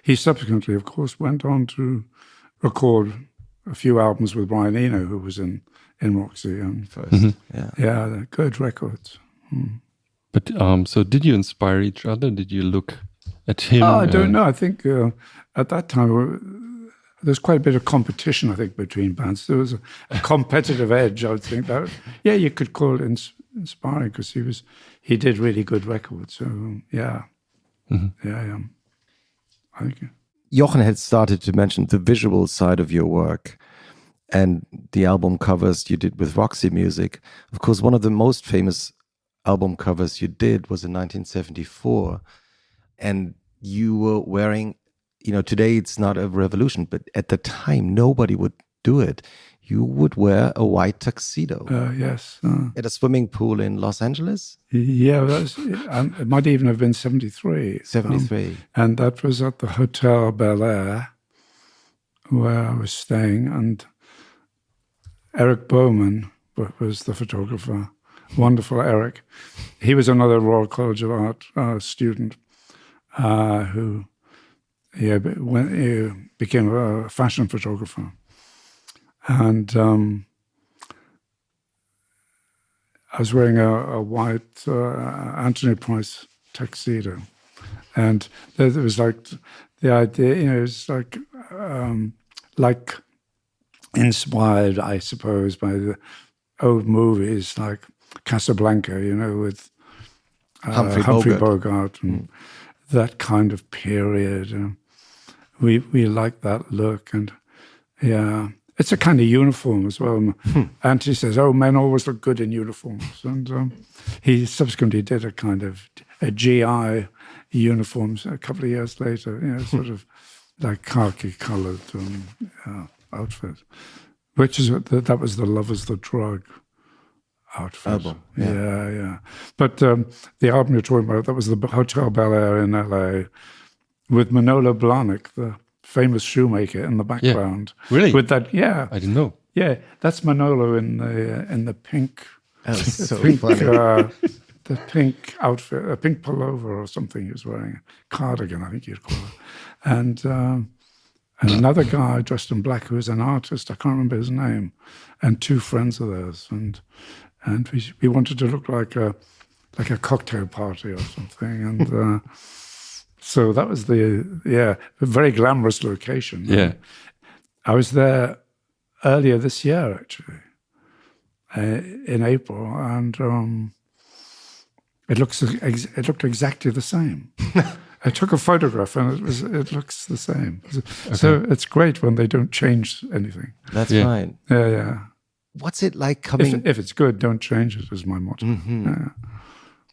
he subsequently, of course, went on to record a few albums with Brian Eno, who was in Roxy. And first. They're good records. But so did you inspire each other? Did you look at him? I don't know. I think at that time, there's quite a bit of competition, I think, between bands. There was a competitive edge, I would think. That, you could call it inspiring because he did really good records. So, yeah. I think. Jochen had started to mention the visual side of your work and the album covers you did with Roxy Music. Of course, one of the most famous album covers you did was in 1974. And you were wearing, today it's not a revolution, but at the time, nobody would do it. You would wear a white tuxedo. Yes. At a swimming pool in Los Angeles? Yeah, it might even have been 73. 73. And that was at the Hotel Bel Air, where I was staying. And Eric Bowman was the photographer. Wonderful Eric. He was another Royal College of Art student. Who became a fashion photographer. And I was wearing a white Anthony Price tuxedo. And there was like the idea, it was like inspired, I suppose, by the old movies like Casablanca, with Humphrey Bogart and that kind of period. We like that look, and yeah, it's a kind of uniform as well. And he says, "Oh, men always look good in uniforms," and he subsequently did a kind of a GI uniforms a couple of years later, sort of like khaki-coloured outfit, which is that was the Love Is the Drug outfit. Album, yeah. But the album you're talking about, that was the Hotel Bel Air in LA with Manolo Blahnik, the famous shoemaker, in the background. Yeah. Really? With that, I didn't know. Yeah, that's Manolo in the pink. That was so pink, funny. The pink outfit, a pink pullover or something he was wearing, a cardigan, I think you'd call it. And another guy dressed in black who was an artist, I can't remember his name, and two friends of theirs. And we wanted to look like a cocktail party or something. And so that was a very glamorous location. Yeah. I was there earlier this year, actually, in April, and it looked exactly the same. I took a photograph, and it looks the same. Okay. So it's great when they don't change anything. That's fine. Yeah. What's it like coming? If it's good, don't change it, is my motto. Mm-hmm. Yeah.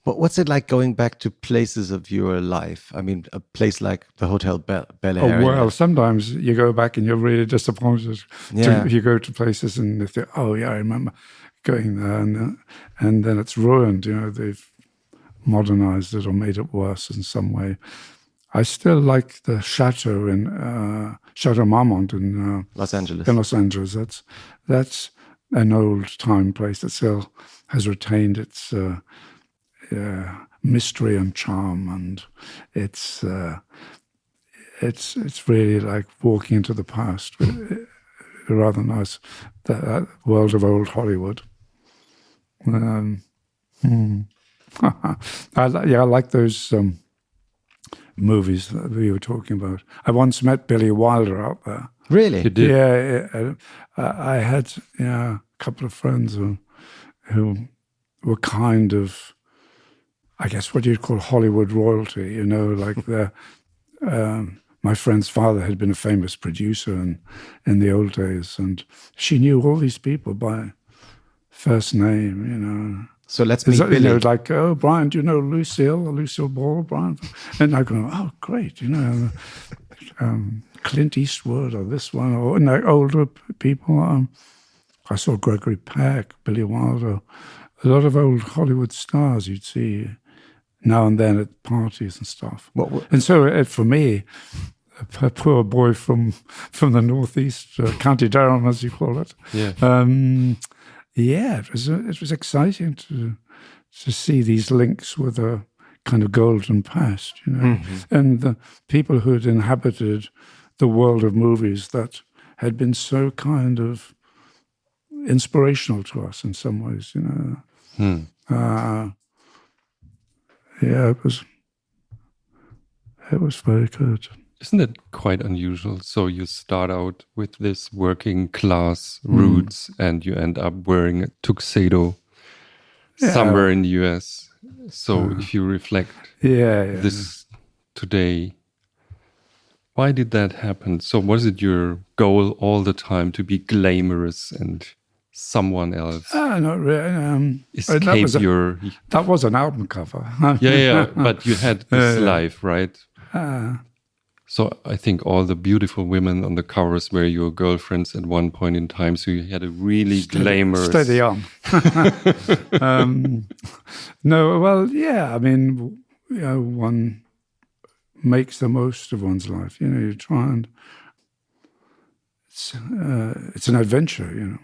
But what's it like going back to places of your life? I mean, a place like the Hotel Bel Air. Oh, well, sometimes you go back and you're really disappointed. Yeah. You go to places and you think, oh, yeah, I remember going there. And then it's ruined. They've modernized it or made it worse in some way. I still like the chateau in Chateau Marmont in Los Angeles. In Los Angeles. That's an old-time place that still has retained its mystery and charm, and it's really like walking into the past. Rather nice, that world of old Hollywood. I like those movies that we were talking about. I once met Billy Wilder out there. Really? You did? Yeah. I had a couple of friends who were kind of, I guess, what you'd call Hollywood royalty. Like my friend's father had been a famous producer in the old days, and she knew all these people by first name. So let's meet Billy. Like, oh, Brian, do you know Lucille Ball, Brian? And I go, oh, great, Clint Eastwood or this one, or older people. I saw Gregory Peck, Billy Wilder, a lot of old Hollywood stars you'd see now and then at parties and stuff. And so for me, a poor boy from the northeast, County Durham, as you call it. Yeah. It was exciting to see these links with a kind of golden past, and the people who had inhabited the world of movies that had been so kind of inspirational to us in some ways, it was very good. Isn't it quite unusual? So you start out with this working class roots and you end up wearing a tuxedo somewhere in the US. So if you reflect this today, why did that happen? So was it your goal all the time to be glamorous and someone else? Not really. That was an album cover. But you had this life, right? So I think all the beautiful women on the covers were your girlfriends at one point in time. So you had a really glamorous... Steady on. No, well, yeah. I mean, one makes the most of one's life. You try and... It's an adventure,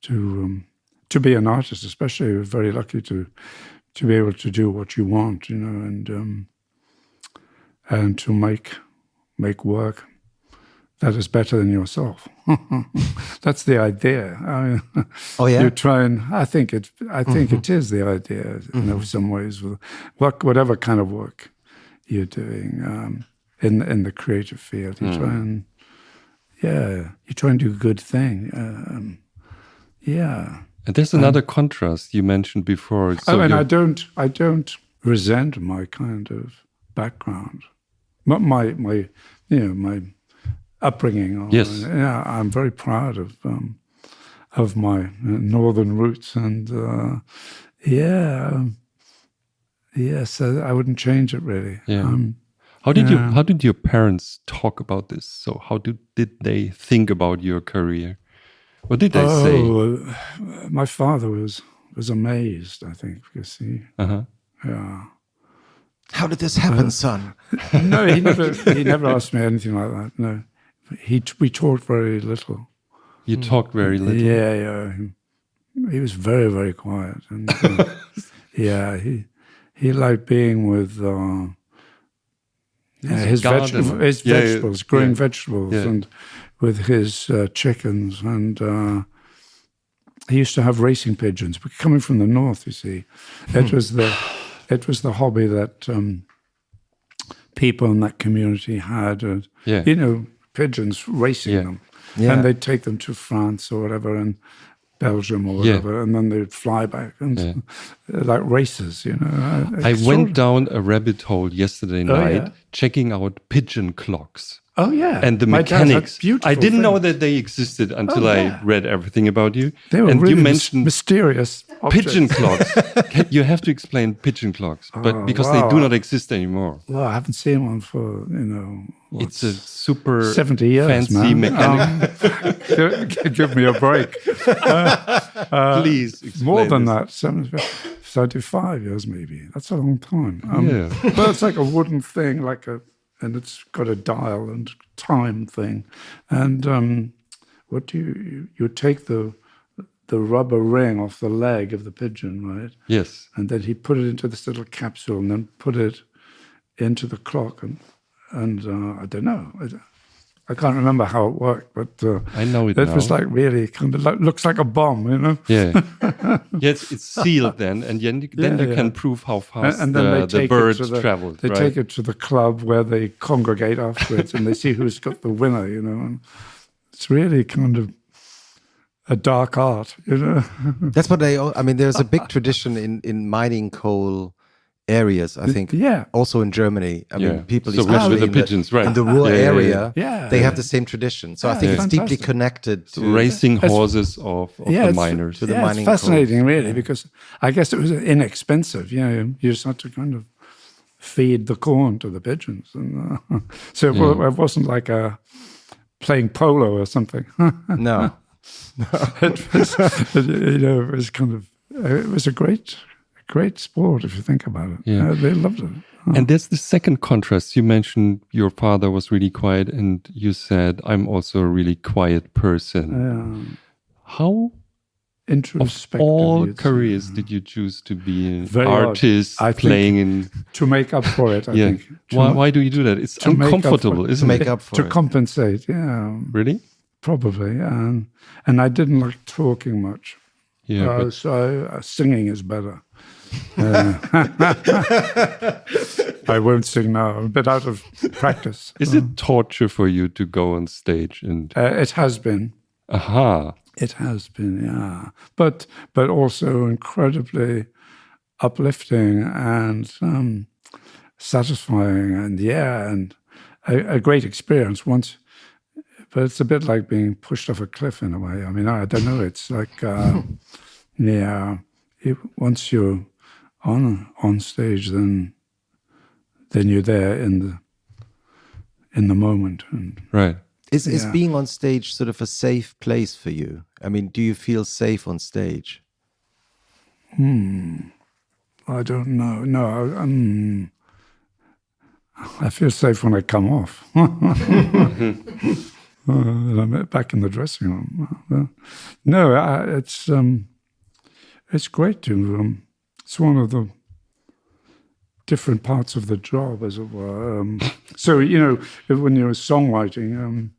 to be an artist, especially. You're very lucky to be able to do what you want, and to make work that is better than yourself. That's the idea. You try and I think it is the idea in some ways with whatever kind of work you're doing in the creative field. You try and do a good thing. And there's another contrast you mentioned before. So I don't resent my kind of background, my upbringing. Yes. Yeah, I'm very proud of my northern roots, and yes, I wouldn't change it really. Yeah. How did your parents talk about this? So how did they think about your career? What did they say? My father was amazed, I think, because he. Yeah. How did this happen, son? No, he never asked me anything like that. No, we talked very little. You talked very little. Yeah. He was very, very quiet, and he liked being with his vegetables, growing vegetables, and with his chickens, and he used to have racing pigeons. But coming from the north, you see, it was the hobby that people in that community had. Pigeons, racing them, and they'd take them to France or whatever, and Belgium or whatever, and then they'd fly back and like races, I went down a rabbit hole yesterday night checking out pigeon clocks. Oh yeah, and the mechanics. I didn't know that they existed until I read everything about you. They were and really you mentioned mysterious pigeon clocks. You have to explain pigeon clocks, but because they do not exist anymore. Well, I haven't seen one for it's a super 70 years, fancy mechanic. Give me a break. Please explain more than that. 75 years maybe. That's a long time. But it's like a wooden thing, and it's got a dial and time thing. And what do you take the rubber ring off the leg of the pigeon, right? Yes. And then he put it into this little capsule and then put it into the clock. And I don't know. I can't remember how it worked, but I know it now. It was like really kind of looks like a bomb, Yeah. Yes, it's sealed then, and then you can prove how fast the bird traveled. They take it to the club where they congregate afterwards, and they see who's got the winner, And it's really kind of a dark art, That's what there's a big tradition in mining coal areas, I think. Yeah. Also in Germany. I mean, people especially with the pigeons, right? In the rural area, yeah. they have the same tradition. So I think it's deeply connected to racing horses of the miners. To the mining it's fascinating, really, because I guess it was inexpensive. You just had to kind of feed the corn to the pigeons, and so it wasn't like playing polo or something. No. It was, it was kind of it was a great sport if you think about it. Yeah. They loved it. And there's the second contrast. You mentioned your father was really quiet, and you said, I'm also a really quiet person. How, of all careers, did you choose to be an artist, playing in... To make up for it, I think. Why do you do that? It's uncomfortable, isn't it? To make up for it. To compensate, Really? Probably. And I didn't like talking much. Yeah, so singing is better. I won't sing now. I'm a bit out of practice. Is it torture for you to go on stage? And it has been. Aha. It has been, yeah. But also incredibly uplifting and satisfying, and a great experience once. But it's a bit like being pushed off a cliff in a way. I mean, I don't know. It's like, once you're on stage, then you're there in the moment. And, right. Is being on stage sort of a safe place for you? I mean, do you feel safe on stage? I don't know. No, I feel safe when I come off. I'm back in the dressing room. No, it's great to. It's one of the different parts of the job, as it were. So when you're songwriting,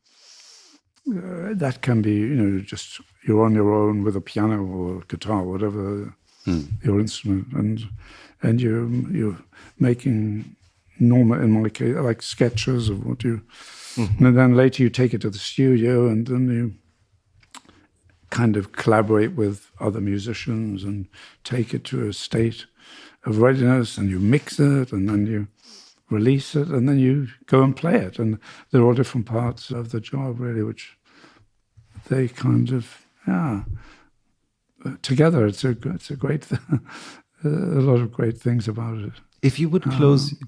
that can be just you're on your own with a piano or guitar, whatever your instrument, and you're making normal, in my case, like sketches of what you. And then later you take it to the studio, and then kind of collaborate with other musicians and take it to a state of readiness, and you mix it, and then you release it, and then you go and play it. And they're all different parts of the job, really, which they kind of, together it's a great a lot of great things about it. If you would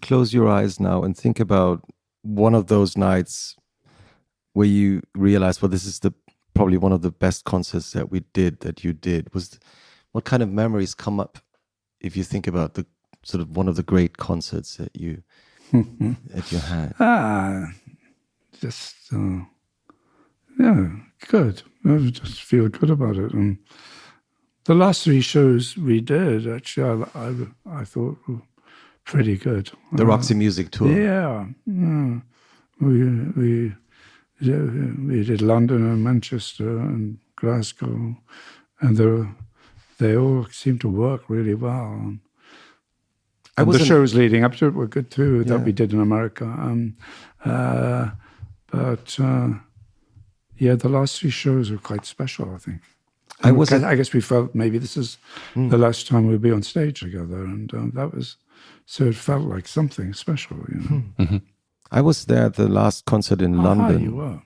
close your eyes now and think about one of those nights where you realized, well, this is probably one of the best concerts that you did, what kind of memories come up if you think about the sort of one of the great concerts that you had? Good. I just feel good about it. And the last 3 shows we did, actually, I thought were pretty good. The Roxy Music Tour. Yeah. We did London and Manchester and Glasgow, and they all seemed to work really well. And the shows leading up to it were good too, that we did in America. The last 3 shows were quite special, I think. I guess we felt maybe this is the last time we'll be on stage together, and so it felt like something special, you know. Mm-hmm. I was there at the last concert in London. You were.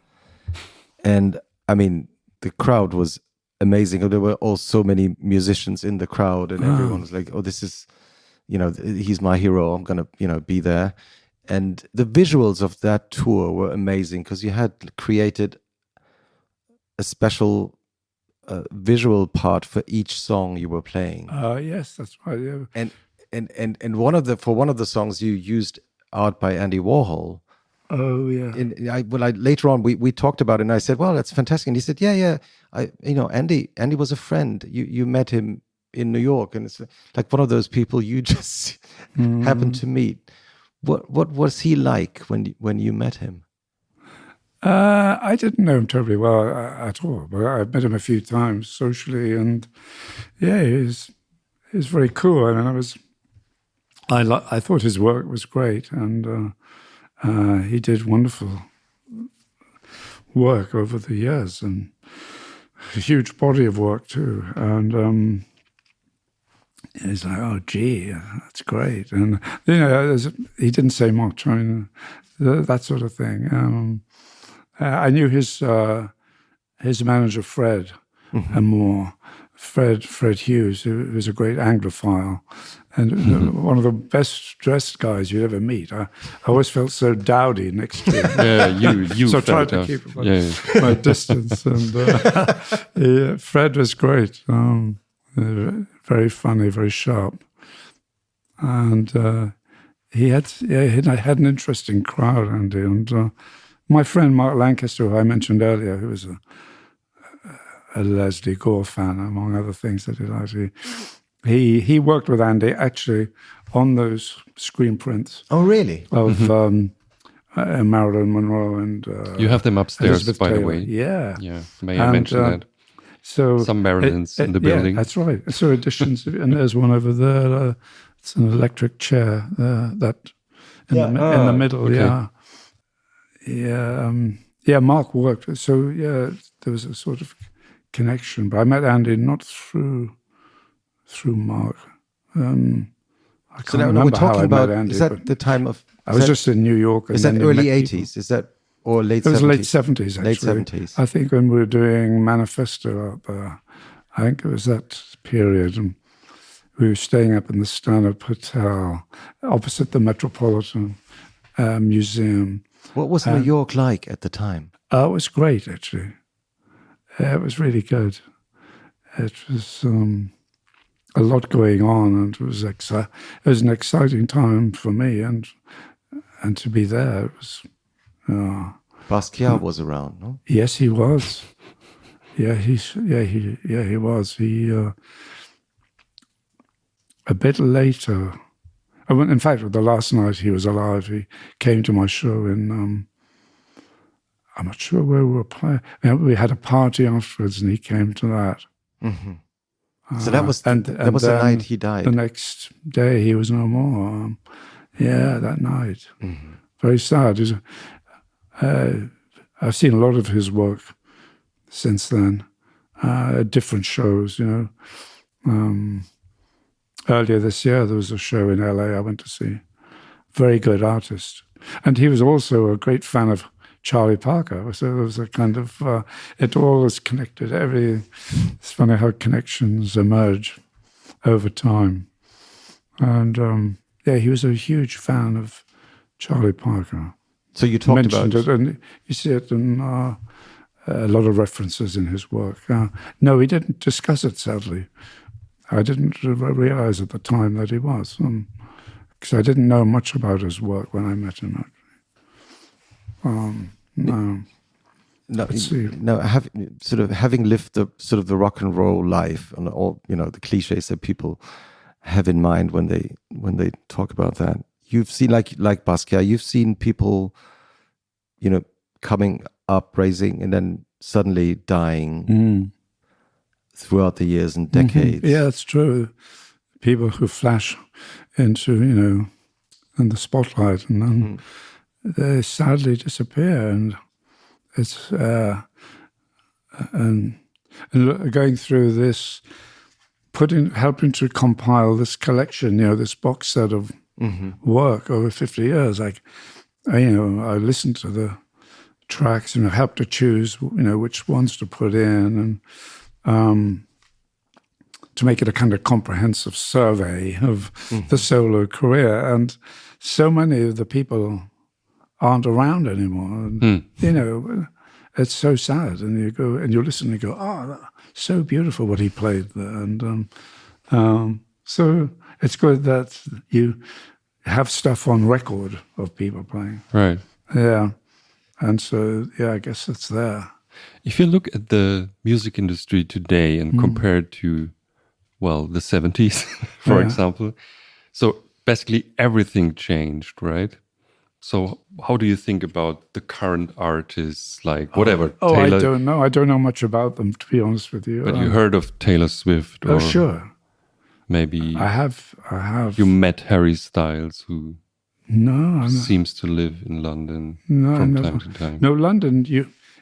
And I mean, the crowd was amazing. There were all so many musicians in the crowd, and everyone was like, oh, this is, he's my hero. I'm going to, be there. And the visuals of that tour were amazing because you had created a special visual part for each song you were playing. Yes, that's right. Yeah. And one of the songs you used art by Andy Warhol. Oh yeah. Later on we talked about it, and I said, well, that's fantastic. And he said, yeah. Andy was a friend. You met him in New York, and it's like one of those people you just happened to meet. What was he like when you met him? I didn't know him terribly well at all, but I've met him a few times socially, and he's very cool. And I thought his work was great, and he did wonderful work over the years, and a huge body of work too. And he's like, oh, gee, that's great. And he didn't say much. I mean, that sort of thing. I knew his manager, Fred, and more. Fred Hughes, who was a great Anglophile, and one of the best dressed guys you'd ever meet. I always felt so dowdy next to him. Yeah, you. So I tried to keep my distance. And Fred was great, very funny, very sharp, and he had an interesting crowd, Andy. And my friend Mark Lancaster, who I mentioned earlier, who was a Leslie Gore fan, among other things that he liked. He worked with Andy actually on those screen prints. Oh, really? Of Marilyn Monroe and you have them upstairs, Elizabeth by Taylor. the way. Yeah. May I mention that? So some Marilyns in the building. Yeah, that's right. So editions, and there's one over there. It's an electric chair that in the middle. Okay. Yeah. Mark worked. So there was a sort of connection, but I met Andy not through Mark. I can't remember we're talking how I about. met Andy. Is that the time of? I was just in New York. Is that early 80s? Is that or late 70s? It was late 70s, actually. Late 70s. I think when we were doing Manifesto out there, I think it was that period, and we were staying up in the Stanhope Hotel opposite the Metropolitan Museum. What was New York like at the time? It was great, actually. It was really good. It was a lot going on, and it was an exciting time for me, and to be there. It was. Basquiat was around, no? Yes, he was. He was. He a bit later. In fact, the last night he was alive, he came to my show in. I'm not sure where we were playing. We had a party afterwards, and he came to that. Mm-hmm. So that was the night he died. The next day, he was no more. That night. Mm-hmm. Very sad. I've seen a lot of his work since then, different shows, Earlier this year, there was a show in LA I went to see. Very good artist. And he was also a great fan of Charlie Parker. So there was a kind of, it all is connected. It's funny how connections emerge over time. And he was a huge fan of Charlie Parker. So you talked Mentioned about it, and you see it in a lot of references in his work. No, he didn't discuss it, sadly. I didn't realize at the time that he was, because I didn't know much about his work when I met him. No. Let's see. No, having lived the rock and roll life and all the cliches that people have in mind when they talk about that. You've seen like Basquiat. You've seen people, coming up, raising, and then suddenly dying throughout the years and decades. Yeah, it's true. People who flash into in the spotlight and then they sadly disappear, and it's and going through this, helping to compile this collection, this box set of work over 50 years. I listened to the tracks and helped to choose, which ones to put in, and to make it a kind of comprehensive survey of the solo career. And so many of the people aren't around anymore. And, it's so sad. And you go and you listen and you go, oh, so beautiful what he played there. And so it's good that you have stuff on record of people playing. Right. Yeah. And so, I guess it's there. If you look at the music industry today and compare it to, the 70s, for example, so basically everything changed, right? So how do you think about the current artists, like whatever? Taylor? I don't know. I don't know much about them, to be honest with you. But you heard of Taylor Swift? Or sure. Maybe I have. You met Harry Styles, who no seems to live in London from time to time. No, London.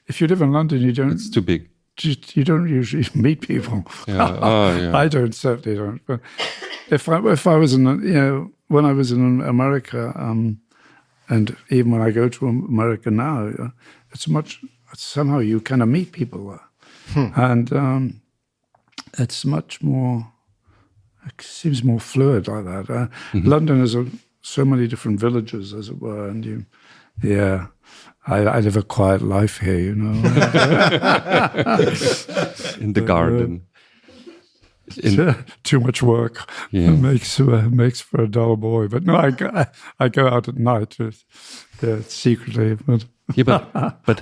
If you live in London, you don't. It's too big. You don't usually meet people. Yeah. I certainly don't. But if I was in, when I was in America, and even when I go to America now, somehow you kind of meet people there, and it's much more. It seems more fluid like that. London has so many different villages, as it were, and I live a quiet life here, in the garden. Too much work makes for a dull boy. But no, I go out at night secretly. But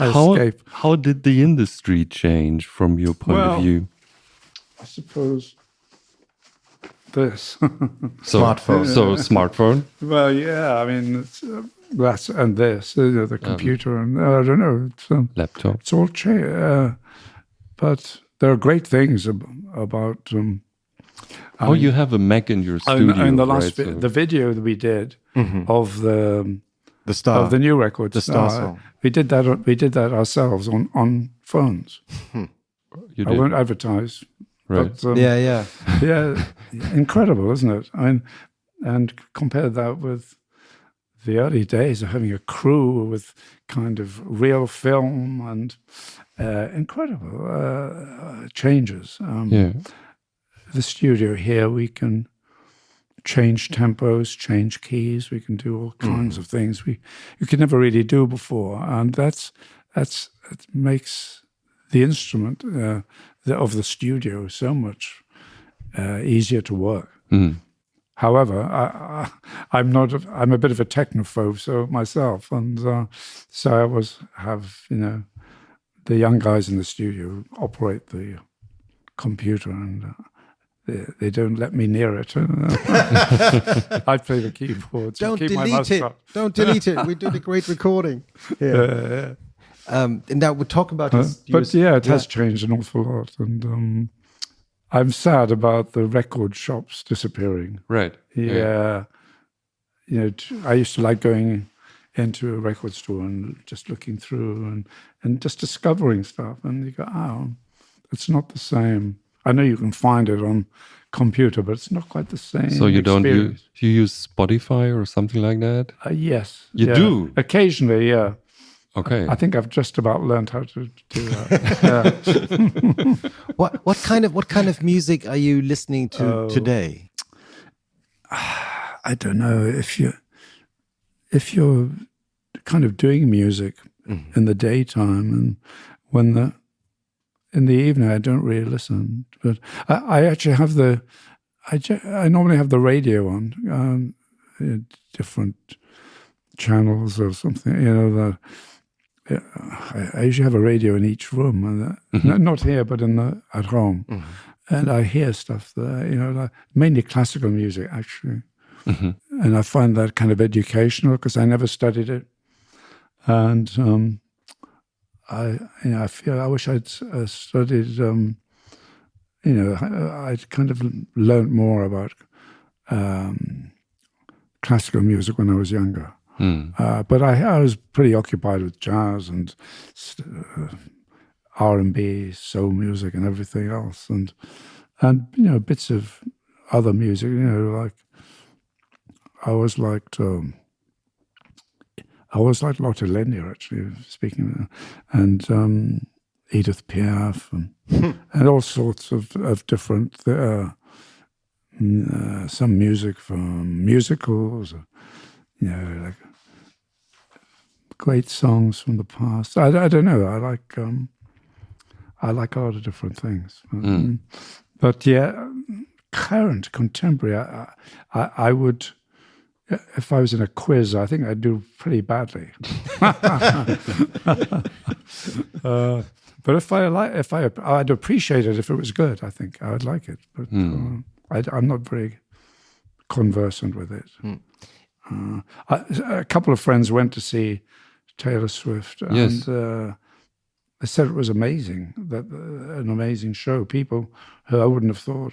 how did the industry change from your point of view? I suppose this smartphone. So smartphone. Well, yeah. I mean, that's and this. The computer and I don't know. It's, laptop. It's all changed. But there are great things about. You have a Mac in your studio. In the last the video that we did of the Star of the new record, the Star song. We did that ourselves on phones. You did. I won't advertise. Right. But, Yeah. Incredible, isn't it? I mean, and compare that with the early days of having a crew with kind of real film and incredible changes. The studio here, we can change tempos, change keys. We can do all kinds of things you could never really do before, and it makes the instrument of the studio so much easier to work. However, I'm a bit of a technophobe myself, and so I always have the young guys in the studio operate the computer, and they don't let me near it. I play the keyboards. Don't keep my delete it. shut. Don't delete it. We did a great recording. Yeah. And now we'll talk about his. It has changed an awful lot, and I'm sad about the record shops disappearing. Right. Yeah. I used to like going into a record store and just looking through and just discovering stuff, and you go, It's not the same. I know you can find it on computer, but it's not quite the same. So you experience. don't you use Spotify or something like that? Yes. You do? Occasionally, yeah. Okay. I think I've just about learned how to do that. What kind of music are you listening to today? I don't know if you're kind of doing music in the daytime, and in the evening I don't really listen. But I actually have I normally have the radio on, different channels or something. You know, I usually have a radio in each room, not here, but at home, and I hear stuff there. You know, like, mainly classical music actually. And I find that kind of educational because I never studied it, and I feel I wish I'd studied. I'd kind of learned more about classical music when I was younger. But I was pretty occupied with jazz and R&B, soul music, and everything else, and bits of other music. Like. I always liked Lotte Lenya, actually, speaking, and Edith Piaf, and all sorts of different, some music from musicals, like great songs from the past. I don't know. I like a lot of different things, but yeah, current, contemporary. I would. If I was in a quiz, I think I'd do pretty badly. But I'd appreciate it if it was good. I think I would like it, but I'm not very conversant with it. A couple of friends went to see Taylor Swift, and they said it was amazing. An amazing show. People who I wouldn't have thought,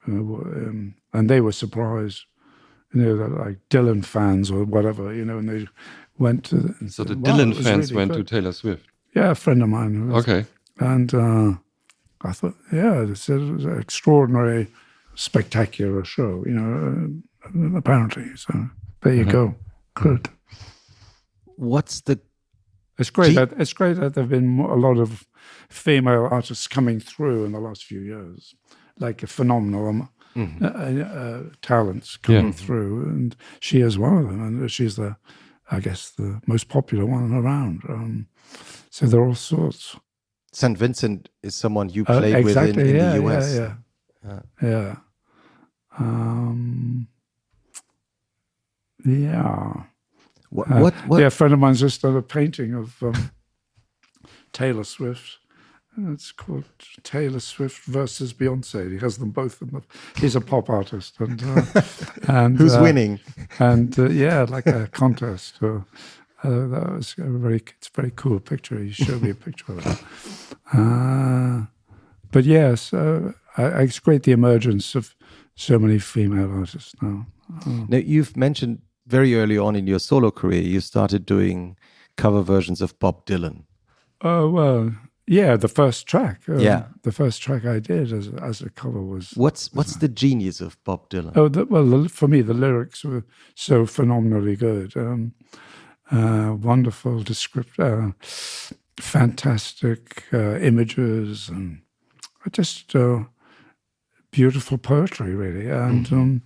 and they were surprised. Like Dylan fans or whatever, and they went to. So the Dylan fans really went to Taylor Swift. Yeah, a friend of mine. Okay. And I thought, they said it was an extraordinary, spectacular show. Apparently. So there you go. Good. What's the? It's great that there've been a lot of female artists coming through in the last few years, like a phenomenal. Talents coming through, and she is one of them, and she's the most popular one around. So there are all sorts. St. Vincent is someone you played with in the US. Yeah. What? Yeah, a friend of mine's just done a painting of Taylor Swift. It's called Taylor Swift versus Beyonce. He has them both. He's a pop artist, and who's winning? And like a contest. That was it's a very cool picture. He showed me a picture of it. But yes, it's great the emergence of so many female artists now. Now you've mentioned very early on in your solo career you started doing cover versions of Bob Dylan. Oh well. Yeah, the first track. The first track I did as a cover was. What's the genius of Bob Dylan? For me, the lyrics were so phenomenally good. Wonderful description, fantastic images, and just beautiful poetry, really. And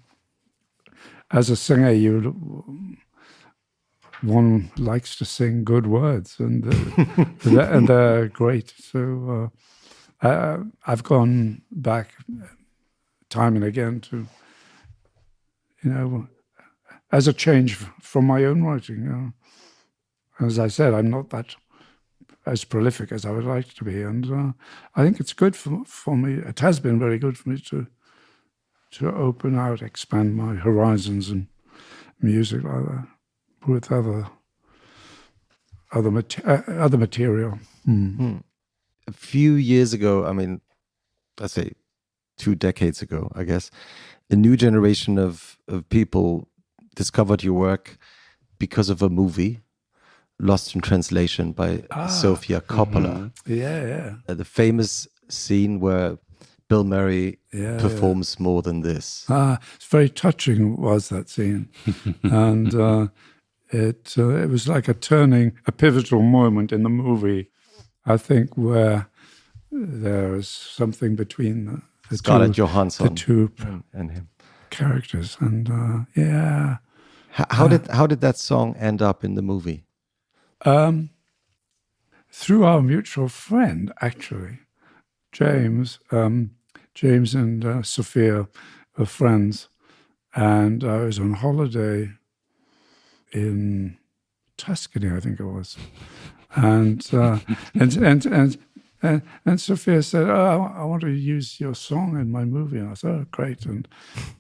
as a singer, one likes to sing good words, and they're great. So I've gone back time and again to, as a change from my own writing. As I said, I'm not that as prolific as I would like to be, and I think it's good for me. It has been very good for me to open out, expand my horizons in music like that. With other material. A few years ago, let's say 2 decades ago, I guess, a new generation of people discovered your work because of a movie, Lost in Translation by Sofia Coppola. Yeah. The famous scene where Bill Murray performs More Than This. It's very touching, was that scene. And it was like a pivotal moment in the movie, I think, where there was something between the Scarlett Johansson, the two and him characters. And How did that song end up in the movie? Through our mutual friend, actually, James and Sophia were friends, and I was on holiday in Tuscany, I think it was, and Sophia said, "Oh, I want to use your song in my movie." And I said, "Oh, great!" And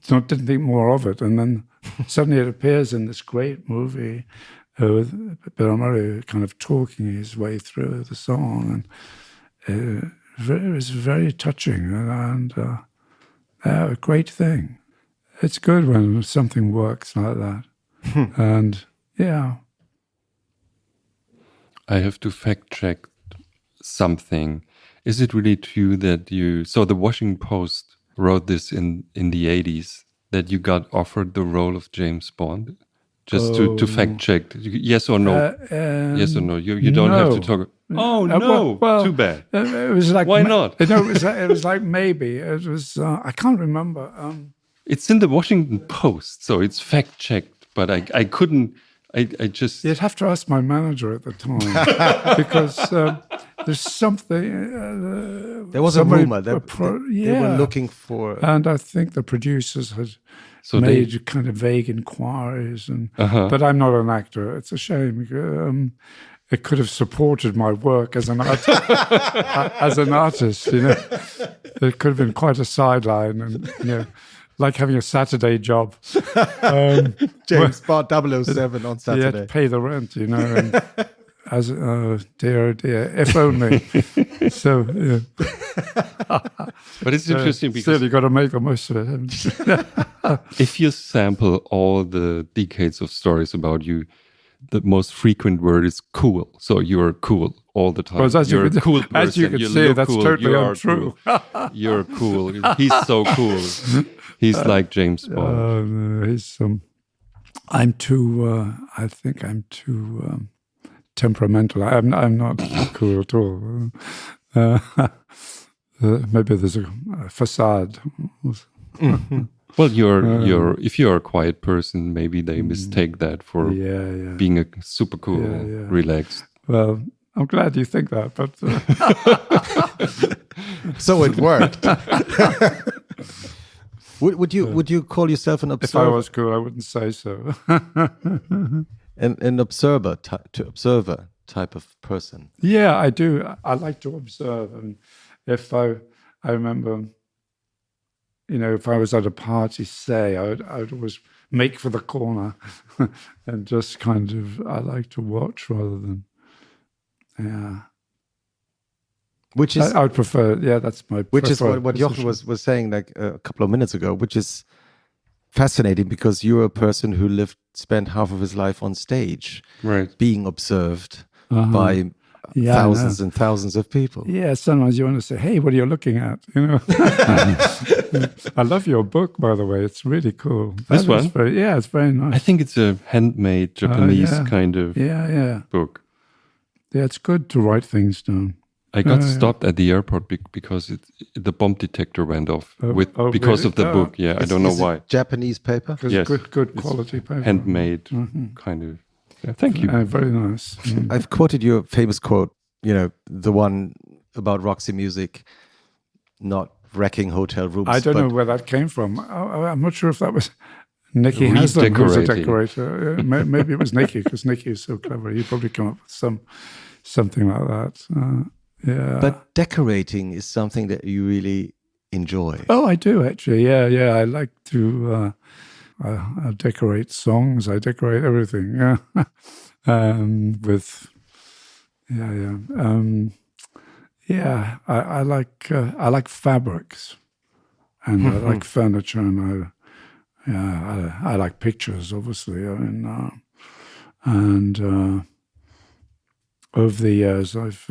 didn't think more of it, and then suddenly it appears in this great movie with Bill Murray kind of talking his way through the song, and it was very touching and a great thing. It's good when something works like that. And I have to fact check something. Is it really true that so the Washington Post wrote this in the 80s, that you got offered the role of James Bond? Just to fact check, yes or no? Yes or no? You don't have to talk. Oh no! Well, too bad. It was like why not? No, it was like maybe. It was I can't remember. It's in the Washington Post, so it's fact checked. But I couldn't. I just. You'd have to ask my manager at the time because there's something. There was a rumor that they were looking for, and I think the producers had made kind of vague inquiries. But I'm not an actor. It's a shame. It could have supported my work as an artist. You know, it could have been quite a sideline, and like having a Saturday job. James Bond 007 on Saturday. You had to pay the rent, And as dear, oh dear, if only. So, but it's interesting because still you got to make the most of it. If you sample all the decades of stories about you, the most frequent word is cool. So you're cool all the time. Well, you're a cool person. As you can see, that's cool. totally untrue. Cool. You're cool. He's so cool. He's like James Bond. He's I'm too. I think I'm too temperamental. I'm not cool at all. Maybe there's a facade. Well, if you're a quiet person, maybe they mistake that for being a super cool, relaxed. Well, I'm glad you think that, but so it worked. Would you call yourself an observer? If I was cool, I wouldn't say so. An observer type of person. Yeah, I do. I like to observe, and if I remember. If I was at a party, say, I would always make for the corner and just kind of, I like to watch rather than, Which is... I would prefer, that's my Which is what Jochen was saying like a couple of minutes ago, which is fascinating because you're a person who spent half of his life on stage, right, being observed by thousands and thousands of people. Yeah, sometimes you want to say, hey, what are you looking at? I love your book, by the way. It's really cool. This one? It's very nice. I think it's a handmade Japanese kind of book. Yeah, it's good to write things down. I got stopped at the airport because the bomb detector went off because of the book. Yeah, I don't know why. Japanese paper? Yes. Good quality paper. Handmade kind of. Yeah, thank you. Very nice. I've quoted your famous quote, the one about Roxy Music not wrecking hotel rooms. I don't know where that came from. I'm not sure if that was Nicky Haslam, who's a decorator. Maybe it was Nicky, because Nicky is so clever. He'd probably come up with something like that. But decorating is something that you really enjoy. Oh, I do, actually. Yeah. I like to... I decorate songs. I decorate everything. I like fabrics, and I like furniture, and I like pictures, obviously. over the years, I've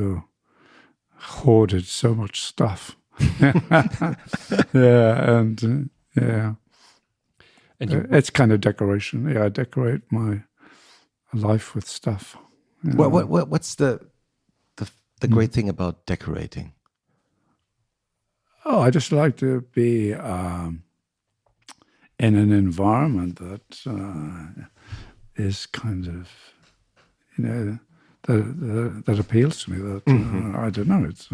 hoarded so much stuff. And it's kind of decoration. Yeah, I decorate my life with stuff. You know. What's the great thing about decorating? Oh, I just like to be in an environment that is kind of, that appeals to me. That I don't know. It's.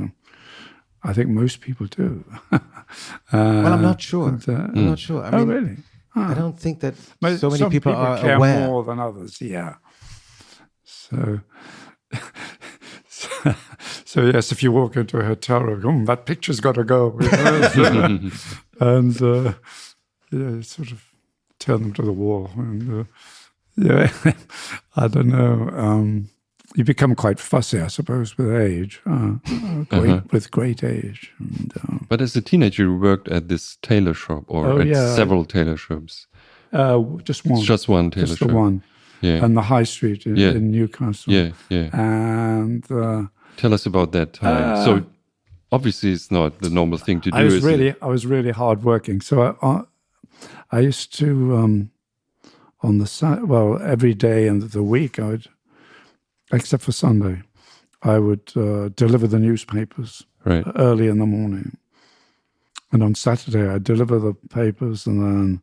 I think most people do. Well, I'm not sure. I'm not sure. I mean, really? I don't think that so many some people are care aware. more than others. Yeah. So yes, if you walk into a hotel room, that picture's got to go. And sort of turn them to the wall. And I don't know. You become quite fussy, I suppose, with age, with great age. And, but as a teenager, you worked at this tailor shop, or several tailor shops. Just one. Just one tailor just shop. the one. Yeah. And the High Street in Newcastle. Yeah, yeah. And tell us about that time. So obviously, it's not the normal thing to do. I was really hardworking. So I used to on the side. Well, every day in the week, I would, except for Sunday, I would deliver the newspapers early in the morning. And on Saturday, I'd deliver the papers, and then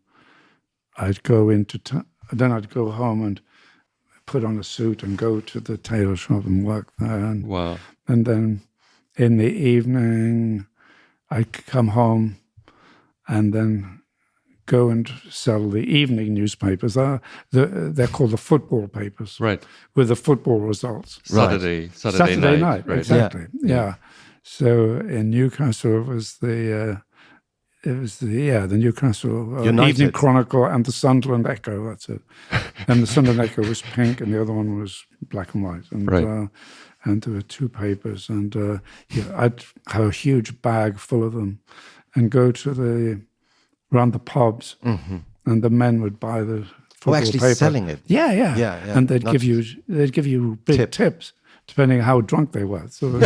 I'd go then I'd go home and put on a suit and go to the tailor shop and work there. And then in the evening, I'd come home and then go and sell the evening newspapers. They're called the football papers, right? With the football results. Saturday night, right? Exactly. Yeah. So in Newcastle, it was the Newcastle Evening Chronicle and the Sunderland Echo. That's it. And the Sunderland Echo was pink, and the other one was black and white. And and there were two papers, and I'd have a huge bag full of them, and go to around the pubs, and the men would buy the football paper. Selling it. Yeah. And they'd give you big tips depending on how drunk they were. So,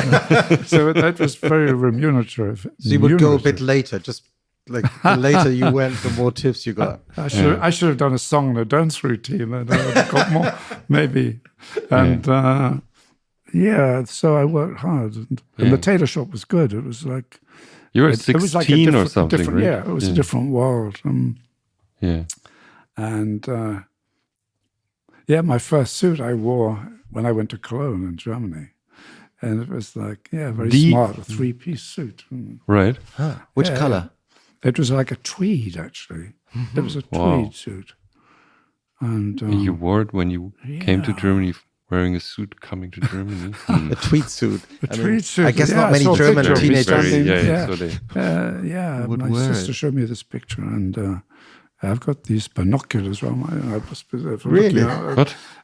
so that was very remunerative. So you would go a bit later, just like the later you went, the more tips you got. I should have done a song and a dance routine, and I would have got more, maybe. And so I worked hard, and the tailor shop was good. It was like you were 16 was like or something, right? Yeah, it was a different world. And my first suit I wore when I went to Cologne in Germany. And it was like, very smart, a three-piece suit. Right. Which color? It was like a tweed, actually. It was a tweed suit. And you wore it when you came to Germany, wearing a suit coming to Germany? A tweed suit. Tweed suit. I guess not many German teenagers. My sister showed me this picture, and I've got these binoculars. I must be really?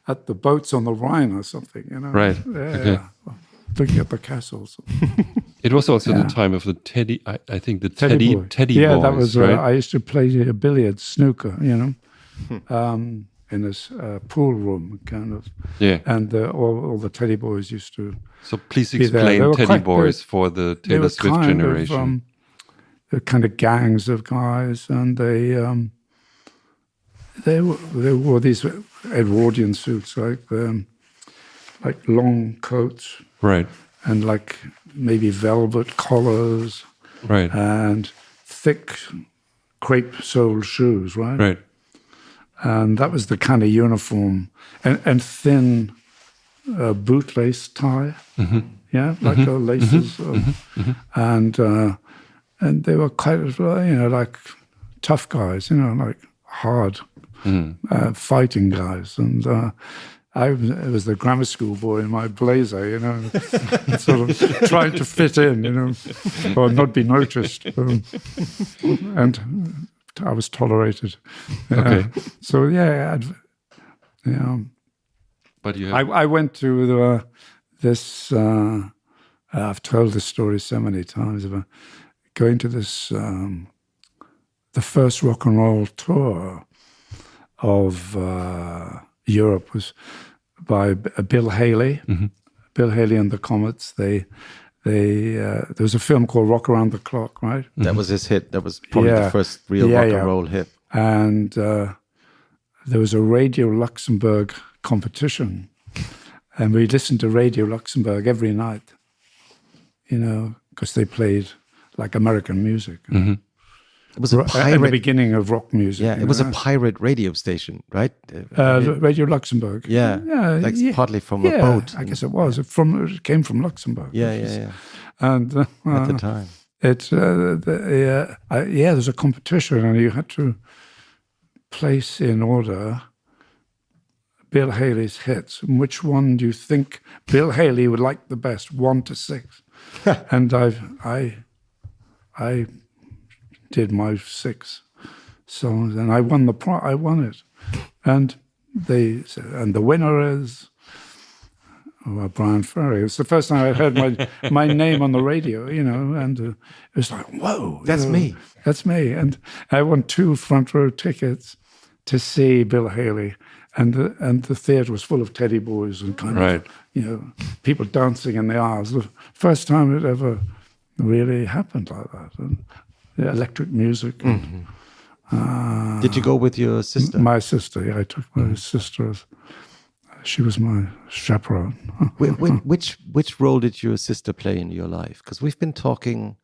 At the boats on the Rhine or something, Right. Looking at the castles. It was also the time of the teddy. I think the teddy boys. Yeah, that was right. I used to play billiards, snooker. In this pool room, kind of. Yeah. And all the teddy boys used to. So please explain teddy boys for the Taylor Swift generation. They're kind of gangs of guys, and they wore these Edwardian suits, like long coats, right, and like maybe velvet collars, right, and thick crepe-soled shoes, right, right. And that was the kind of uniform, and thin bootlace tie, like the laces, and they were kind of like tough guys, like hard fighting guys, and I was the grammar school boy in my blazer, sort of trying to fit in, or not be noticed, and I was tolerated. Okay. So But I went to this. I've told this story so many times about going to this the first rock and roll tour of Europe was by Bill Haley, Bill Haley and the Comets. There was a film called Rock Around the Clock, right? That was his hit. That was probably the first real rock and roll hit. And there was a Radio Luxembourg competition. And we listened to Radio Luxembourg every night, because they played like American music. Mm-hmm. It was a pirate... At the beginning of rock music. Yeah, it was a pirate radio station, right? Radio Luxembourg. Yeah, partly from a boat. I guess it was. It came from Luxembourg. Yeah. And at the time. There's a competition, and you had to place in order Bill Haley's hits. And which one do you think Bill Haley would like the best, 1 to 6? And I did my 6 songs, and I won I won it. And the winner is Bryan Ferry. It was the first time I heard my name on the radio, and it was like, whoa. That's me. That's me. And I won 2 front row tickets to see Bill Haley. And the theatre was full of teddy boys and kind of, people dancing in the aisles. The first time it ever really happened like that. And the electric music. Mm-hmm. Did you go with your sister? My sister, yeah. I took my sister. She was my chaperone. Which role did your sister play in your life? Because we've been talking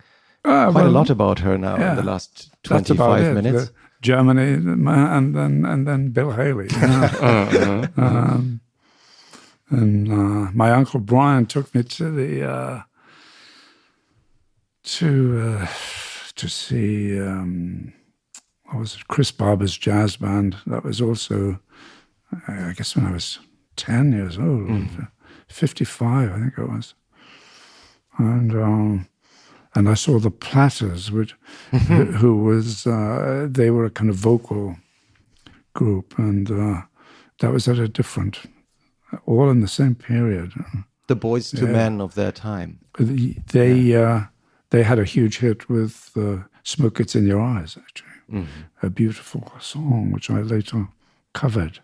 quite a lot about her now in the last 25 minutes. Germany, and then Bill Haley. And my uncle Brian took me to the to see Chris Barber's jazz band. That was also, I guess, when I was 10 years old, 55, I think it was, and I saw the Platters, who was, they were a kind of vocal group, and that was at a different, all in the same period. The Boys to Men of their time. They had a huge hit with Smoke Gets in Your Eyes, actually. Mm-hmm. A beautiful song, which I later covered,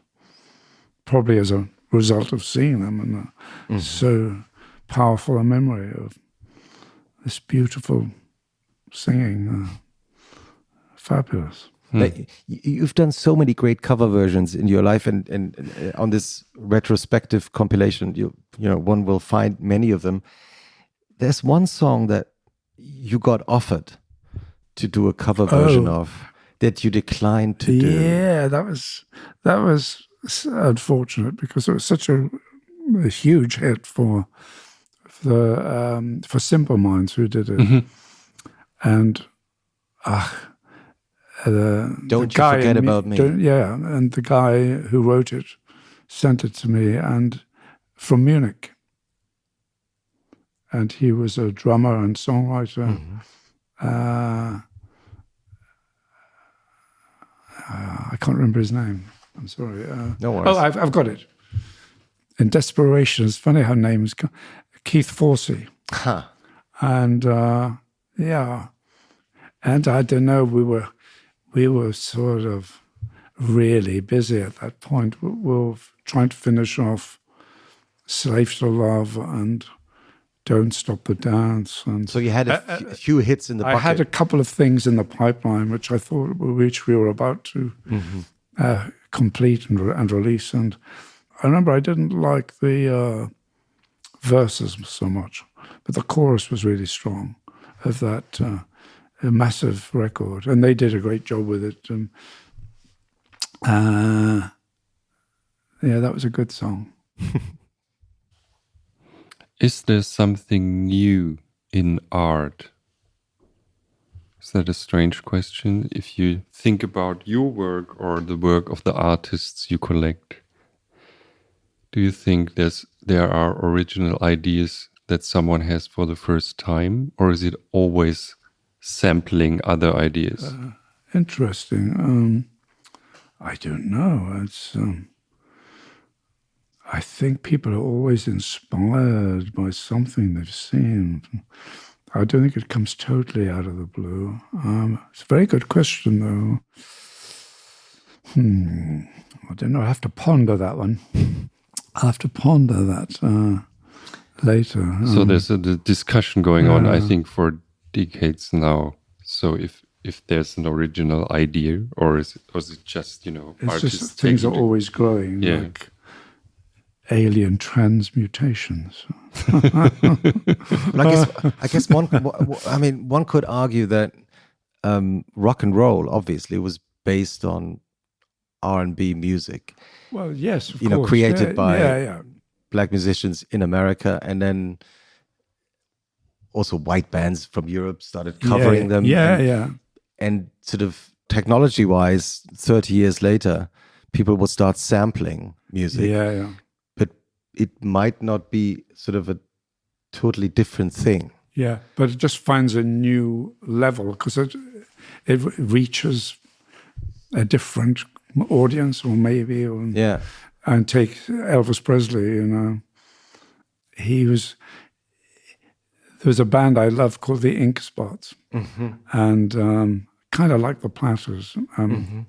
probably as a result of seeing them, and so powerful a memory of this beautiful singing, fabulous. You've done so many great cover versions in your life, and on this retrospective compilation, one will find many of them. There's one song that you got offered to do a cover version of that you declined to do. Yeah, that was unfortunate, because it was such a huge hit for Simple Minds, who did it. Mm-hmm. And Don't You Forget About Me. And the guy who wrote it sent it to me, and from Munich. And he was a drummer and songwriter. Mm-hmm. I can't remember his name. I'm sorry. No worries. Oh, I've got it. In Desperation, it's funny how names come. Keith Forsey. Huh. And and I don't know. We were sort of really busy at that point. We were trying to finish off Slave to Love and Don't Stop the Dance. And so you had a few hits in the bucket. I had a couple of things in the pipeline which I thought, which we were about to complete and release. And I remember I didn't like the verses so much, but the chorus was really strong of that massive record, and they did a great job with it. That was a good song. Is there something new in art? Is that a strange question? If you think about your work or the work of the artists you collect, do you think there are original ideas that someone has for the first time, or is it always sampling other ideas? Interesting. I don't know. It's. I think people are always inspired by something they've seen. I don't think it comes totally out of the blue. It's a very good question, though. I don't know. I have to ponder that one. I'll have to ponder that. later. So there's a discussion going on, I think, for decades now. So if there's an original idea, or is it just, it's artists just things are always growing, like alien transmutations. I guess one could argue that rock and roll obviously was based on R&B music. Well, yes, of course. Created by black musicians in America, and then also white bands from Europe started covering them. And sort of technology-wise, 30 years later, people will start sampling music. But it might not be sort of a totally different thing. Yeah, but it just finds a new level because it reaches a different audience, or maybe. And take Elvis Presley, there was a band I loved called the Ink Spots, and kind of like the Platters,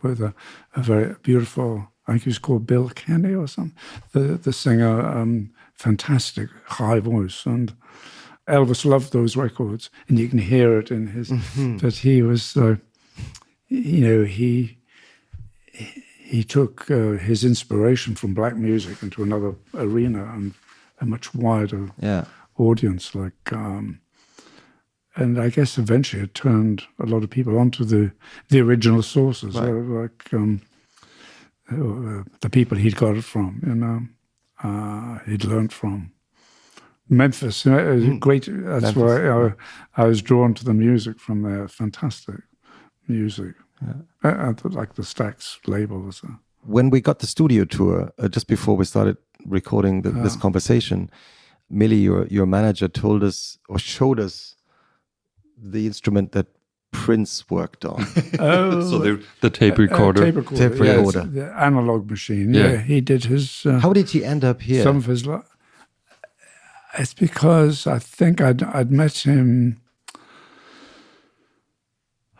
with a very beautiful, I think he was called Bill Kenny or something, the singer, fantastic high voice, and Elvis loved those records, and you can hear it in his, but he was, he took his inspiration from black music into another arena and a much wider audience. And I guess eventually it turned a lot of people onto the original sources, the people he'd got it from. He'd learned from Memphis. Great. That's why I was drawn to the music from there. Fantastic music. Like the Stax label. When we got the studio tour, just before we started recording this conversation, Millie, your manager, told us or showed us the instrument that Prince worked on. So the tape recorder. Tape recorder. The analog machine. Yeah, he did his... How did he end up here? Some of his... It's because I think I'd met him...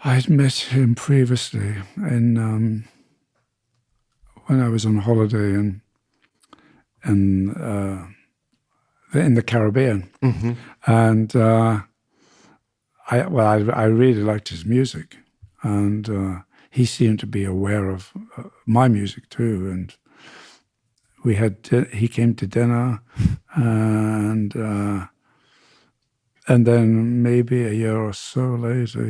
I'd met him previously when I was on holiday in the Caribbean, and I really liked his music, and he seemed to be aware of my music too, and he came to dinner, and then maybe a year or so later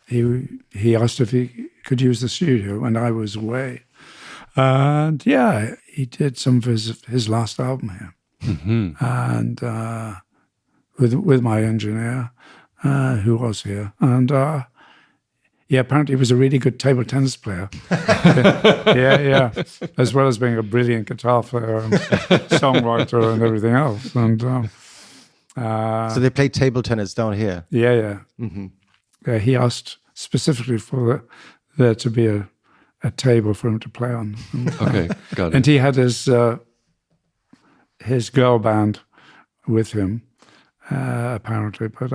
he asked if he could use the studio when I was away. And he did some of his last album here. And with my engineer, who was here. And apparently he was a really good table tennis player. As well as being a brilliant guitar player and songwriter and everything else. And so they played table tennis down here? Yeah. He asked specifically for there to be a table for him to play on. Okay, got it. And he had his girl band with him, apparently. But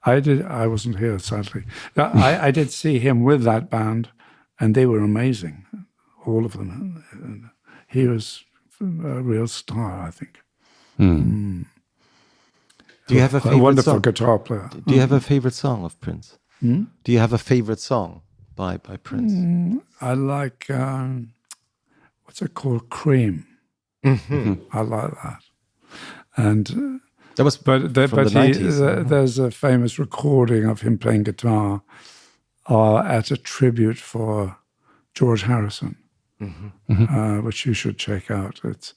I wasn't here, sadly. I did see him with that band, and they were amazing, all of them. He was a real star, I think. Do you have a favorite wonderful song? Guitar player. Do you have a favorite song of Prince? Do you have a favorite song by Prince? I like, what's it called? Cream. I like that. And that was from the 90s. There's a famous recording of him playing guitar at a tribute for George Harrison, which you should check out. It's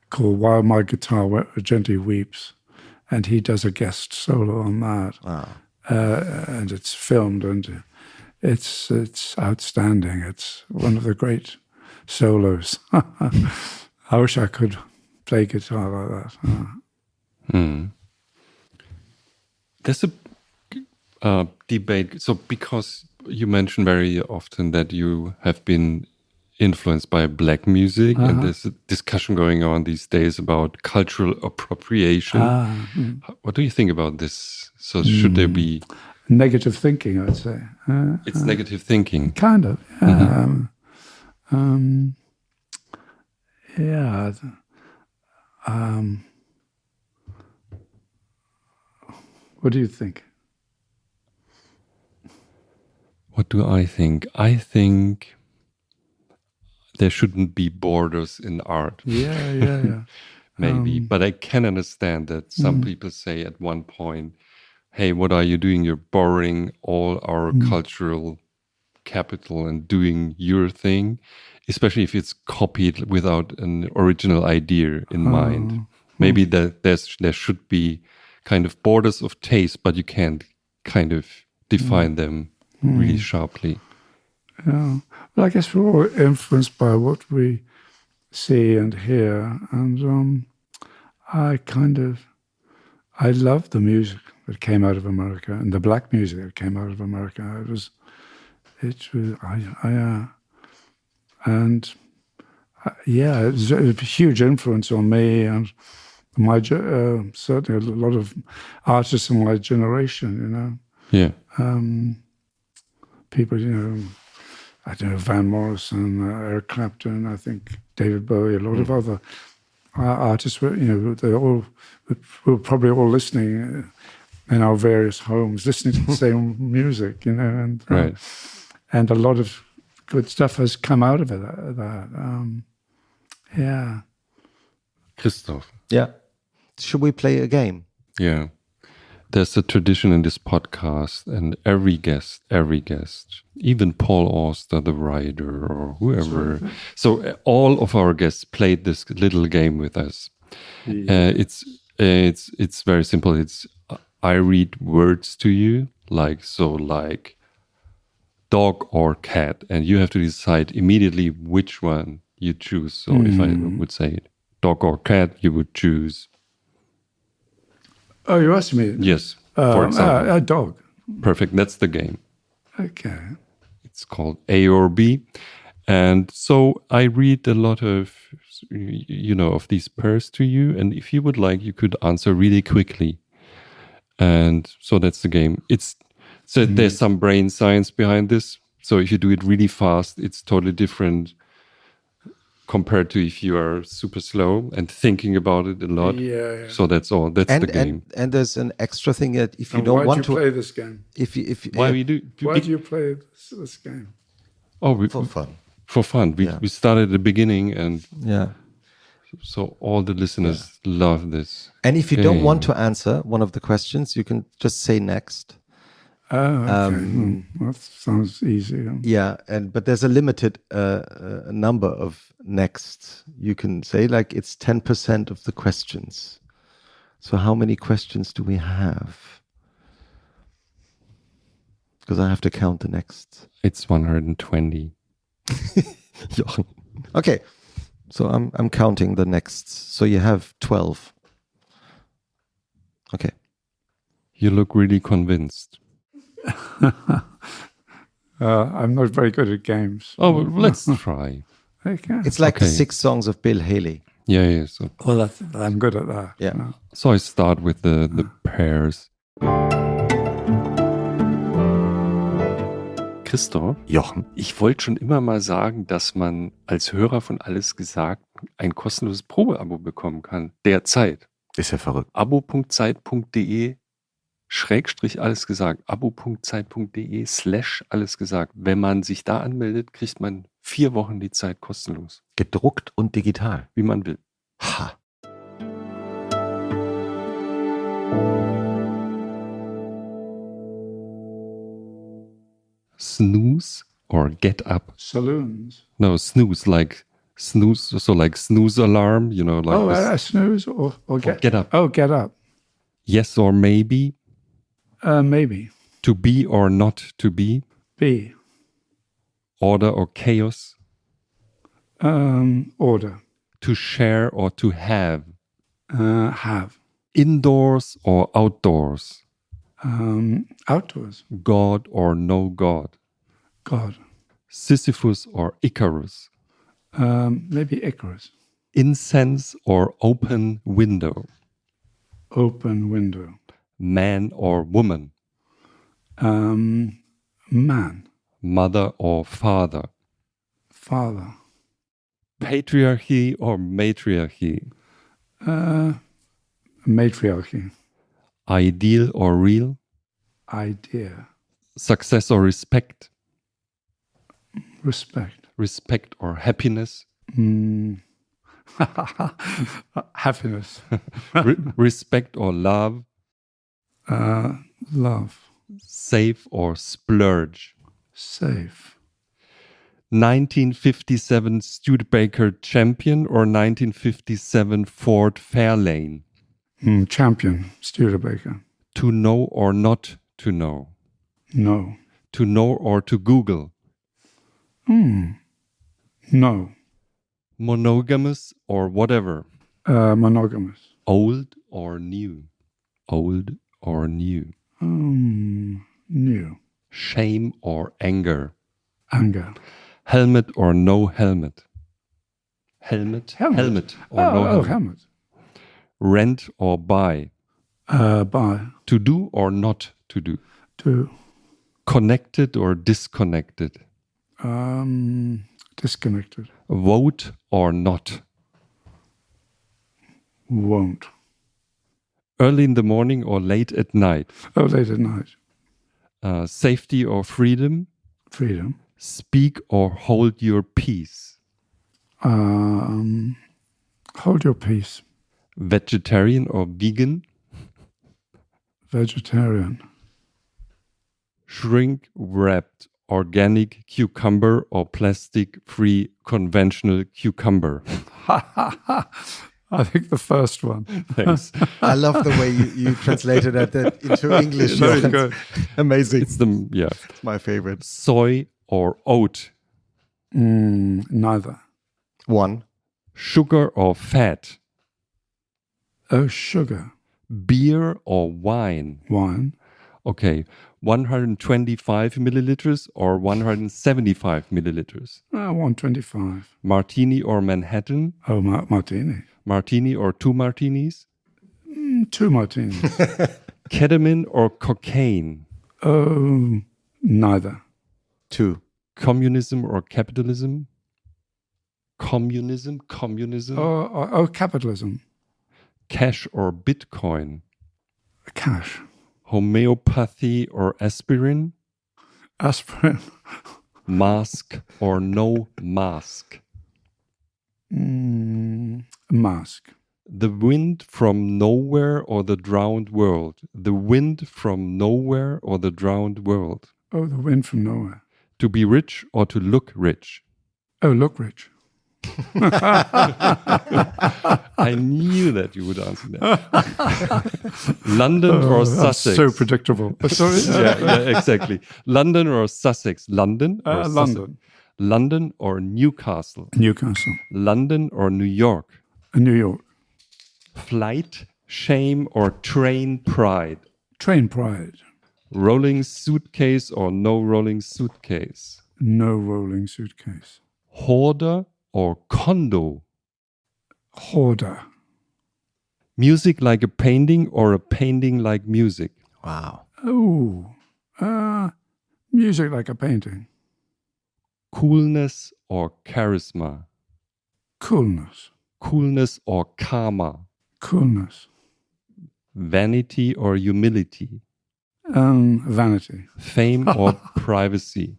called While My Guitar Gently Weeps. And he does a guest solo on that. Wow. And it's filmed, and it's outstanding. It's one of the great solos. I wish I could play guitar like that. There's a debate. So because you mentioned very often that you have been influenced by black music, and there's a discussion going on these days about cultural appropriation. What do you think about this? So should there be... Negative thinking, I'd say. It's negative thinking. Kind of. What do you think? What do I think? I think there shouldn't be borders in art. Yeah. Maybe. But I can understand that some people say at one point, hey, what are you doing? You're borrowing all our cultural capital and doing your thing, especially if it's copied without an original idea in mind. Maybe there should be kind of borders of taste, but you can't kind of define them really sharply. Yeah. Well, I guess we're all influenced by what we see and hear. And I love the music that came out of America and the black music that came out of America. It was a huge influence on me and my certainly a lot of artists in my generation. You know, people. You know, I don't know, Van Morrison, Eric Clapton. I think David Bowie. A lot of other artists were. You know, we were probably all listening in our various homes, listening to the same music. You know, and a lot of good stuff has come out of it. Christoph. Yeah. Should we play a game? Yeah. There's a tradition in this podcast, and every guest, even Paul Auster, the writer, or whoever. So all of our guests played this little game with us. Yeah. It's very simple. It's I read words to you, like dog or cat, and you have to decide immediately which one you choose. So if I would say dog or cat, you would choose. Oh, you're asking me? Yes, for example. A dog. Perfect, that's the game. Okay. It's called A or B. And so I read a lot of, of these pairs to you. And if you would like, you could answer really quickly. And so that's the game. There's some brain science behind this. So if you do it really fast, it's totally different compared to if you are super slow and thinking about it a lot. Yeah. So that's all. That's the game. And there's an extra thing that if you don't want to play this game, why do you play this game? Oh, for fun. For fun. We started at the beginning, and so all the listeners love this. And if you don't want to answer one of the questions, you can just say next. Oh, okay. That sounds easy. Yeah, but there's a limited number of next. You can say like it's 10% of the questions. So how many questions do we have? Because I have to count the next. It's 120. Okay, so I'm counting the next. So you have 12. Okay. You look really convinced. I'm not very good at games. Oh, well, let's try. Okay. It's like the 6 songs of Bill Haley. Yeah. So. Well, I'm good at that. Yeah. No. So I start with the pairs. Christoph, Jochen, ich wollte schon immer mal sagen, dass man als Hörer von Alles gesagt ein kostenloses Probeabo bekommen kann. Derzeit. Ist ja verrückt. abo.zeit.de /alles gesagt. abo.zeit.de /alles gesagt. Wenn man sich da anmeldet, kriegt man 4 Wochen die Zeit kostenlos. Gedruckt und digital. Wie man will. Ha. Snooze or get up? Saloons. No, snooze, like snooze, so like snooze alarm, like snooze or get up. Oh, get up. Yes or maybe? Maybe. To be or not to be? Be. Order or chaos? Order. To share or to have? Have. Indoors or outdoors? Outdoors. God or no God? God. Sisyphus or Icarus? Maybe Icarus. Incense or open window? Open window. Man or woman? Man. Mother or father? Father. Patriarchy or matriarchy? Matriarchy. Ideal or real? Idea. Success or respect? Respect. Respect or happiness? Happiness. Respect or love? Love. Save or splurge? Safe. 1957 Studebaker Champion or 1957 Ford Fairlane? Champion. Studebaker. To know or not to know? No. To know or to Google? No. Monogamous or whatever? Monogamous. Old or new? Old or new? New. Shame or anger? Anger. Helmet or no helmet? Helmet? Helmet or no helmet? Helmet. Rent or buy? Buy. To do or not to do? To. Connected or disconnected? Disconnected. Vote or not? Won't. Early in the morning or late at night? Oh, late at night. Safety or freedom? Freedom. Speak or hold your peace? Hold your peace. Vegetarian or vegan? Vegetarian. Shrink wrapped organic cucumber or plastic free conventional cucumber? I think the first one. Thanks. I love the way you translated that into English. Very good. Amazing. It's my favorite. Soy or oat? Neither. One. Sugar or fat? Oh, sugar. Beer or wine? Wine. Okay, 125 milliliters or 175 milliliters? 125. Martini or Manhattan? Oh, martini. Martini or two martinis? 2 martinis. Ketamine or cocaine? Oh, neither. 2. Communism or capitalism? Communism? Oh, capitalism. Cash or Bitcoin? Cash. Homeopathy or aspirin? Aspirin. Mask or no mask? Mask. The wind from nowhere or the drowned world? The wind from nowhere or the drowned world? Oh, the wind from nowhere. To be rich or to look rich? Oh, look rich. I knew that you would answer that. London or Sussex? So predictable. Sorry? yeah, exactly. London or Sussex? London or Sussex? London. London or Newcastle? Newcastle. London or New York? New York. Flight, shame or train pride? Train pride. Rolling suitcase or no rolling suitcase? No rolling suitcase. Hoarder or condo? Hoarder. Music like a painting or a painting like music? Wow. Oh, music like a painting. Coolness or charisma? Coolness. Coolness or karma? Coolness. Vanity or humility? Vanity. Fame or privacy?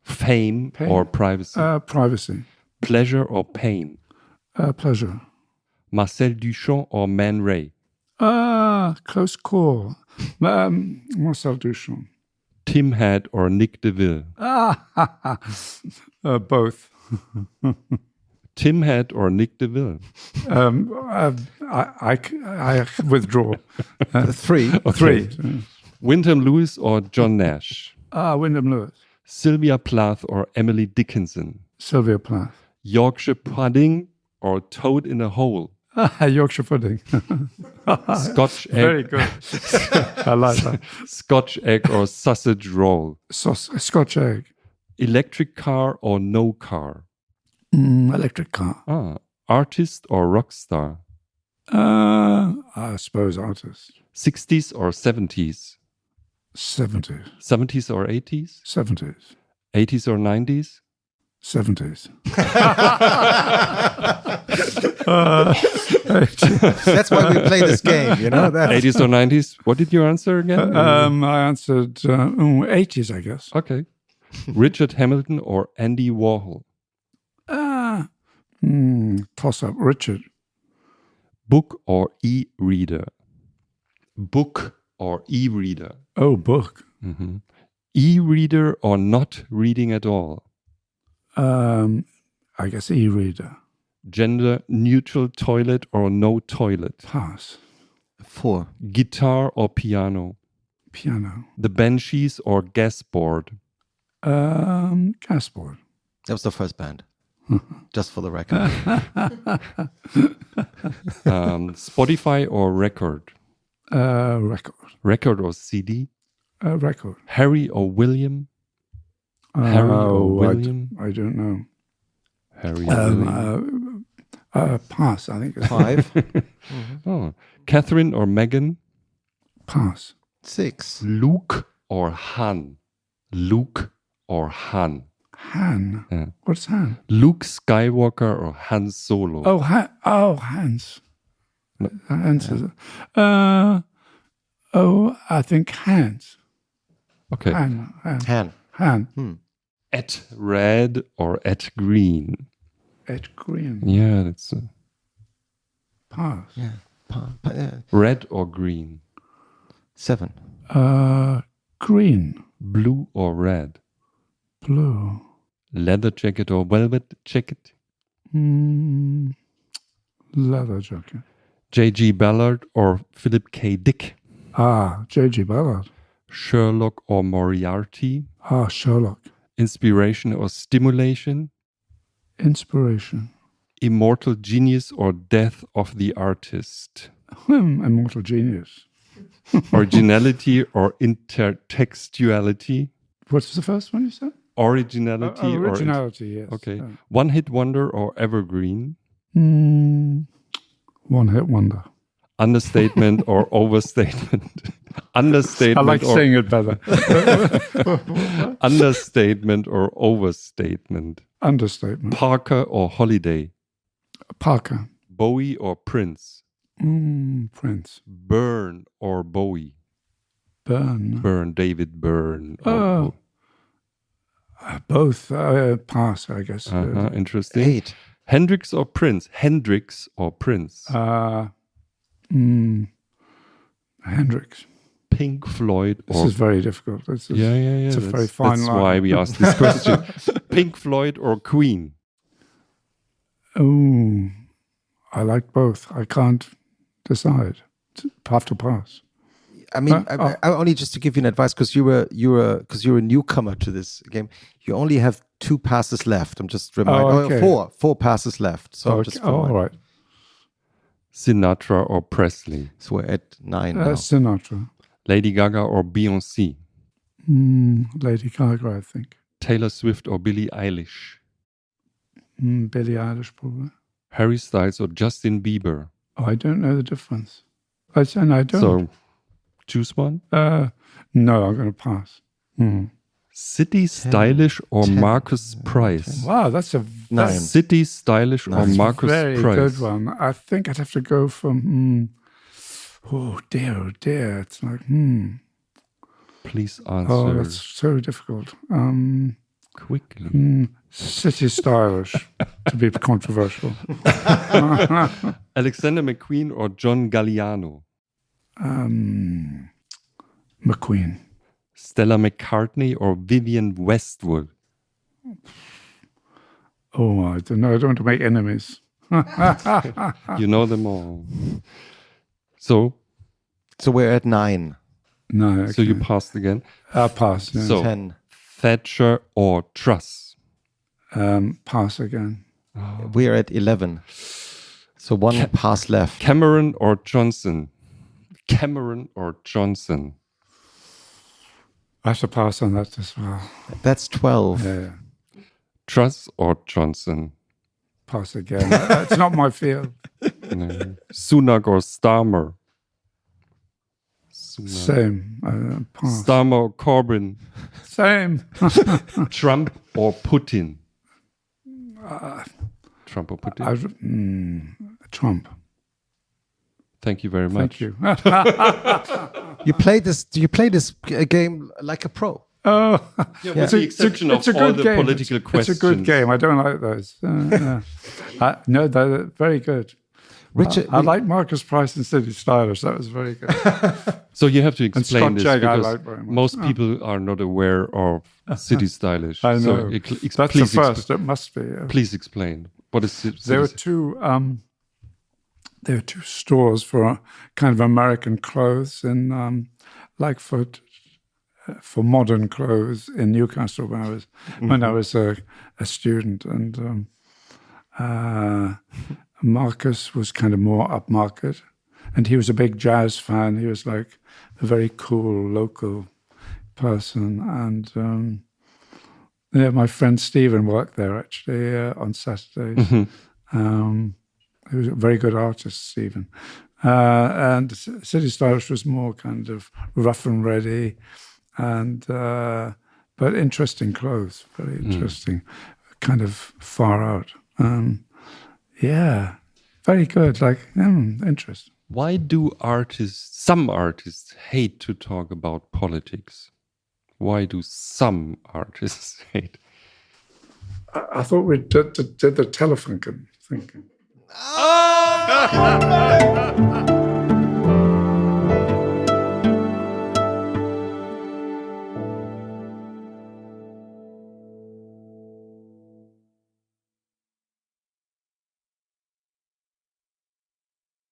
Fame Pain. or privacy? Privacy. Pleasure or pain? Pleasure. Marcel Duchamp or Man Ray? Close call. Marcel Duchamp. Tim Head or Nick DeVille? Both. Tim Head or Nick DeVille? I withdraw. 3. Okay. 3. Wyndham Lewis or John Nash? Wyndham Lewis. Sylvia Plath or Emily Dickinson? Sylvia Plath. Yorkshire pudding or toad in a hole? Yorkshire pudding. Scotch egg. Very good. I like that. Scotch egg or sausage roll? Scotch egg. Electric car or no car? Electric car. Artist or rock star? I suppose artist. 60s or 70s? 70s. 70s or 80s? 70s. 80s or 90s? 70s. That's why we play this game, you know? 80s or 90s? What did you answer again? I answered 80s, I guess. Okay. Richard Hamilton or Andy Warhol? Toss up. Richard. Book or e-reader? Book or e-reader? Oh, book. Mm-hmm. E-reader or not reading at all? I guess e-reader. Gender neutral toilet or no toilet? Pass. 4. Guitar or piano? Piano. The Banshees or Gasboard? Gasboard. That was the first band. Just for the record. Spotify or record? Record. Record or CD? Record. Harry or William? Harry or William? I don't know. Harry or William? Pass, I think. 5. Oh. Catherine or Meghan? Pass. 6. Luke or Han? Luke or Han? Han. Yeah. What's Han? Luke Skywalker or Han Solo? Oh, Hans. No. Hans. I think Hans. Okay. Han. At red or at green? At green. Yeah, that's Pass. Yeah. red or green? 7. Green. Blue or red? Blue. Leather jacket or velvet jacket? Leather jacket. J.G. Ballard or Philip K. Dick? J.G. Ballard. Sherlock or Moriarty? Sherlock. Inspiration or stimulation? Inspiration. Immortal genius or death of the artist? Immortal genius. Originality or intertextuality? What's the first one you said? Originality or... Originality, yes. Okay. One-hit wonder or evergreen? One-hit wonder. Understatement or overstatement? Understatement. I like saying it better. Understatement or overstatement? Understatement. Parker or Holiday? Parker. Bowie or Prince? Prince. Byrne or Bowie? Byrne. David Byrne. Both. Pass, I guess. Interesting. 8. Hendrix or Prince? Hendrix or Prince? Hendrix. Pink Floyd or... This is very difficult. Yeah. It's a very fine That's line. why we asked this question. Pink Floyd or Queen? Oh, I like both. I can't decide. Have to pass. I mean, I only just to give you an advice, because you're a newcomer to this game. You only have 2 passes left. I'm just reminding. Okay. 4 passes left. So just all right. Sinatra or Presley? So we're at 9 now. Sinatra. Lady Gaga or Beyoncé? Lady Gaga, I think. Taylor Swift or Billie Eilish? Billie Eilish, probably. Harry Styles or Justin Bieber? Oh, I don't know the difference. I don't. So, choose one. No, I'm going to pass. City Stylish or Marcus Price? Wow, that's a 9. City Stylish or Marcus very Price? good one. I think I'd have to go from. Oh dear. It's like. Please answer. Oh, that's so difficult. Quickly. City stylish, to be controversial. Alexander McQueen or John Galliano? McQueen. Stella McCartney or Vivienne Westwood? Oh, I don't know. I don't want to make enemies. You know them all. So we're at 9. No. Okay. So you passed again. Pass. Yeah. So 10. Thatcher or Truss? Pass again. We're at 11. So 1 pass left. Cameron or Johnson? Cameron or Johnson? I have to pass on that as well. That's 12. Yeah. Truss or Johnson? Pass again. It's not my field. No. Sunak or Starmer? Same. Pass. Starmer or Corbyn? Same. Trump or Putin? Trump or Putin? Trump. Thank you very much. Thank you. You play this game like a pro. Yeah, with the exception of all the game. political questions. It's a good game. I don't like those. No, they're very good. Richard, I like Marcus Price and City Stylish. That was very good. So you have to explain this Scott Jagg I because like very much. most people are not aware of City Stylish. I know. So That's the first. It must be. Please explain. What is City There were two stores for kind of American clothes in like for modern clothes in Newcastle when I was a student, and Marcus was kind of more upmarket, and he was a big jazz fan. He was like a very cool local person, and my friend Stephen worked there actually on Saturdays. He was a very good artist, Stephen. And City Stylish was more kind of rough and ready, and but interesting clothes, very interesting, kind of far out. Yeah, very good. Like interesting. Why do some artists hate to talk about politics? Why do some artists hate? I thought we did the telephone thing.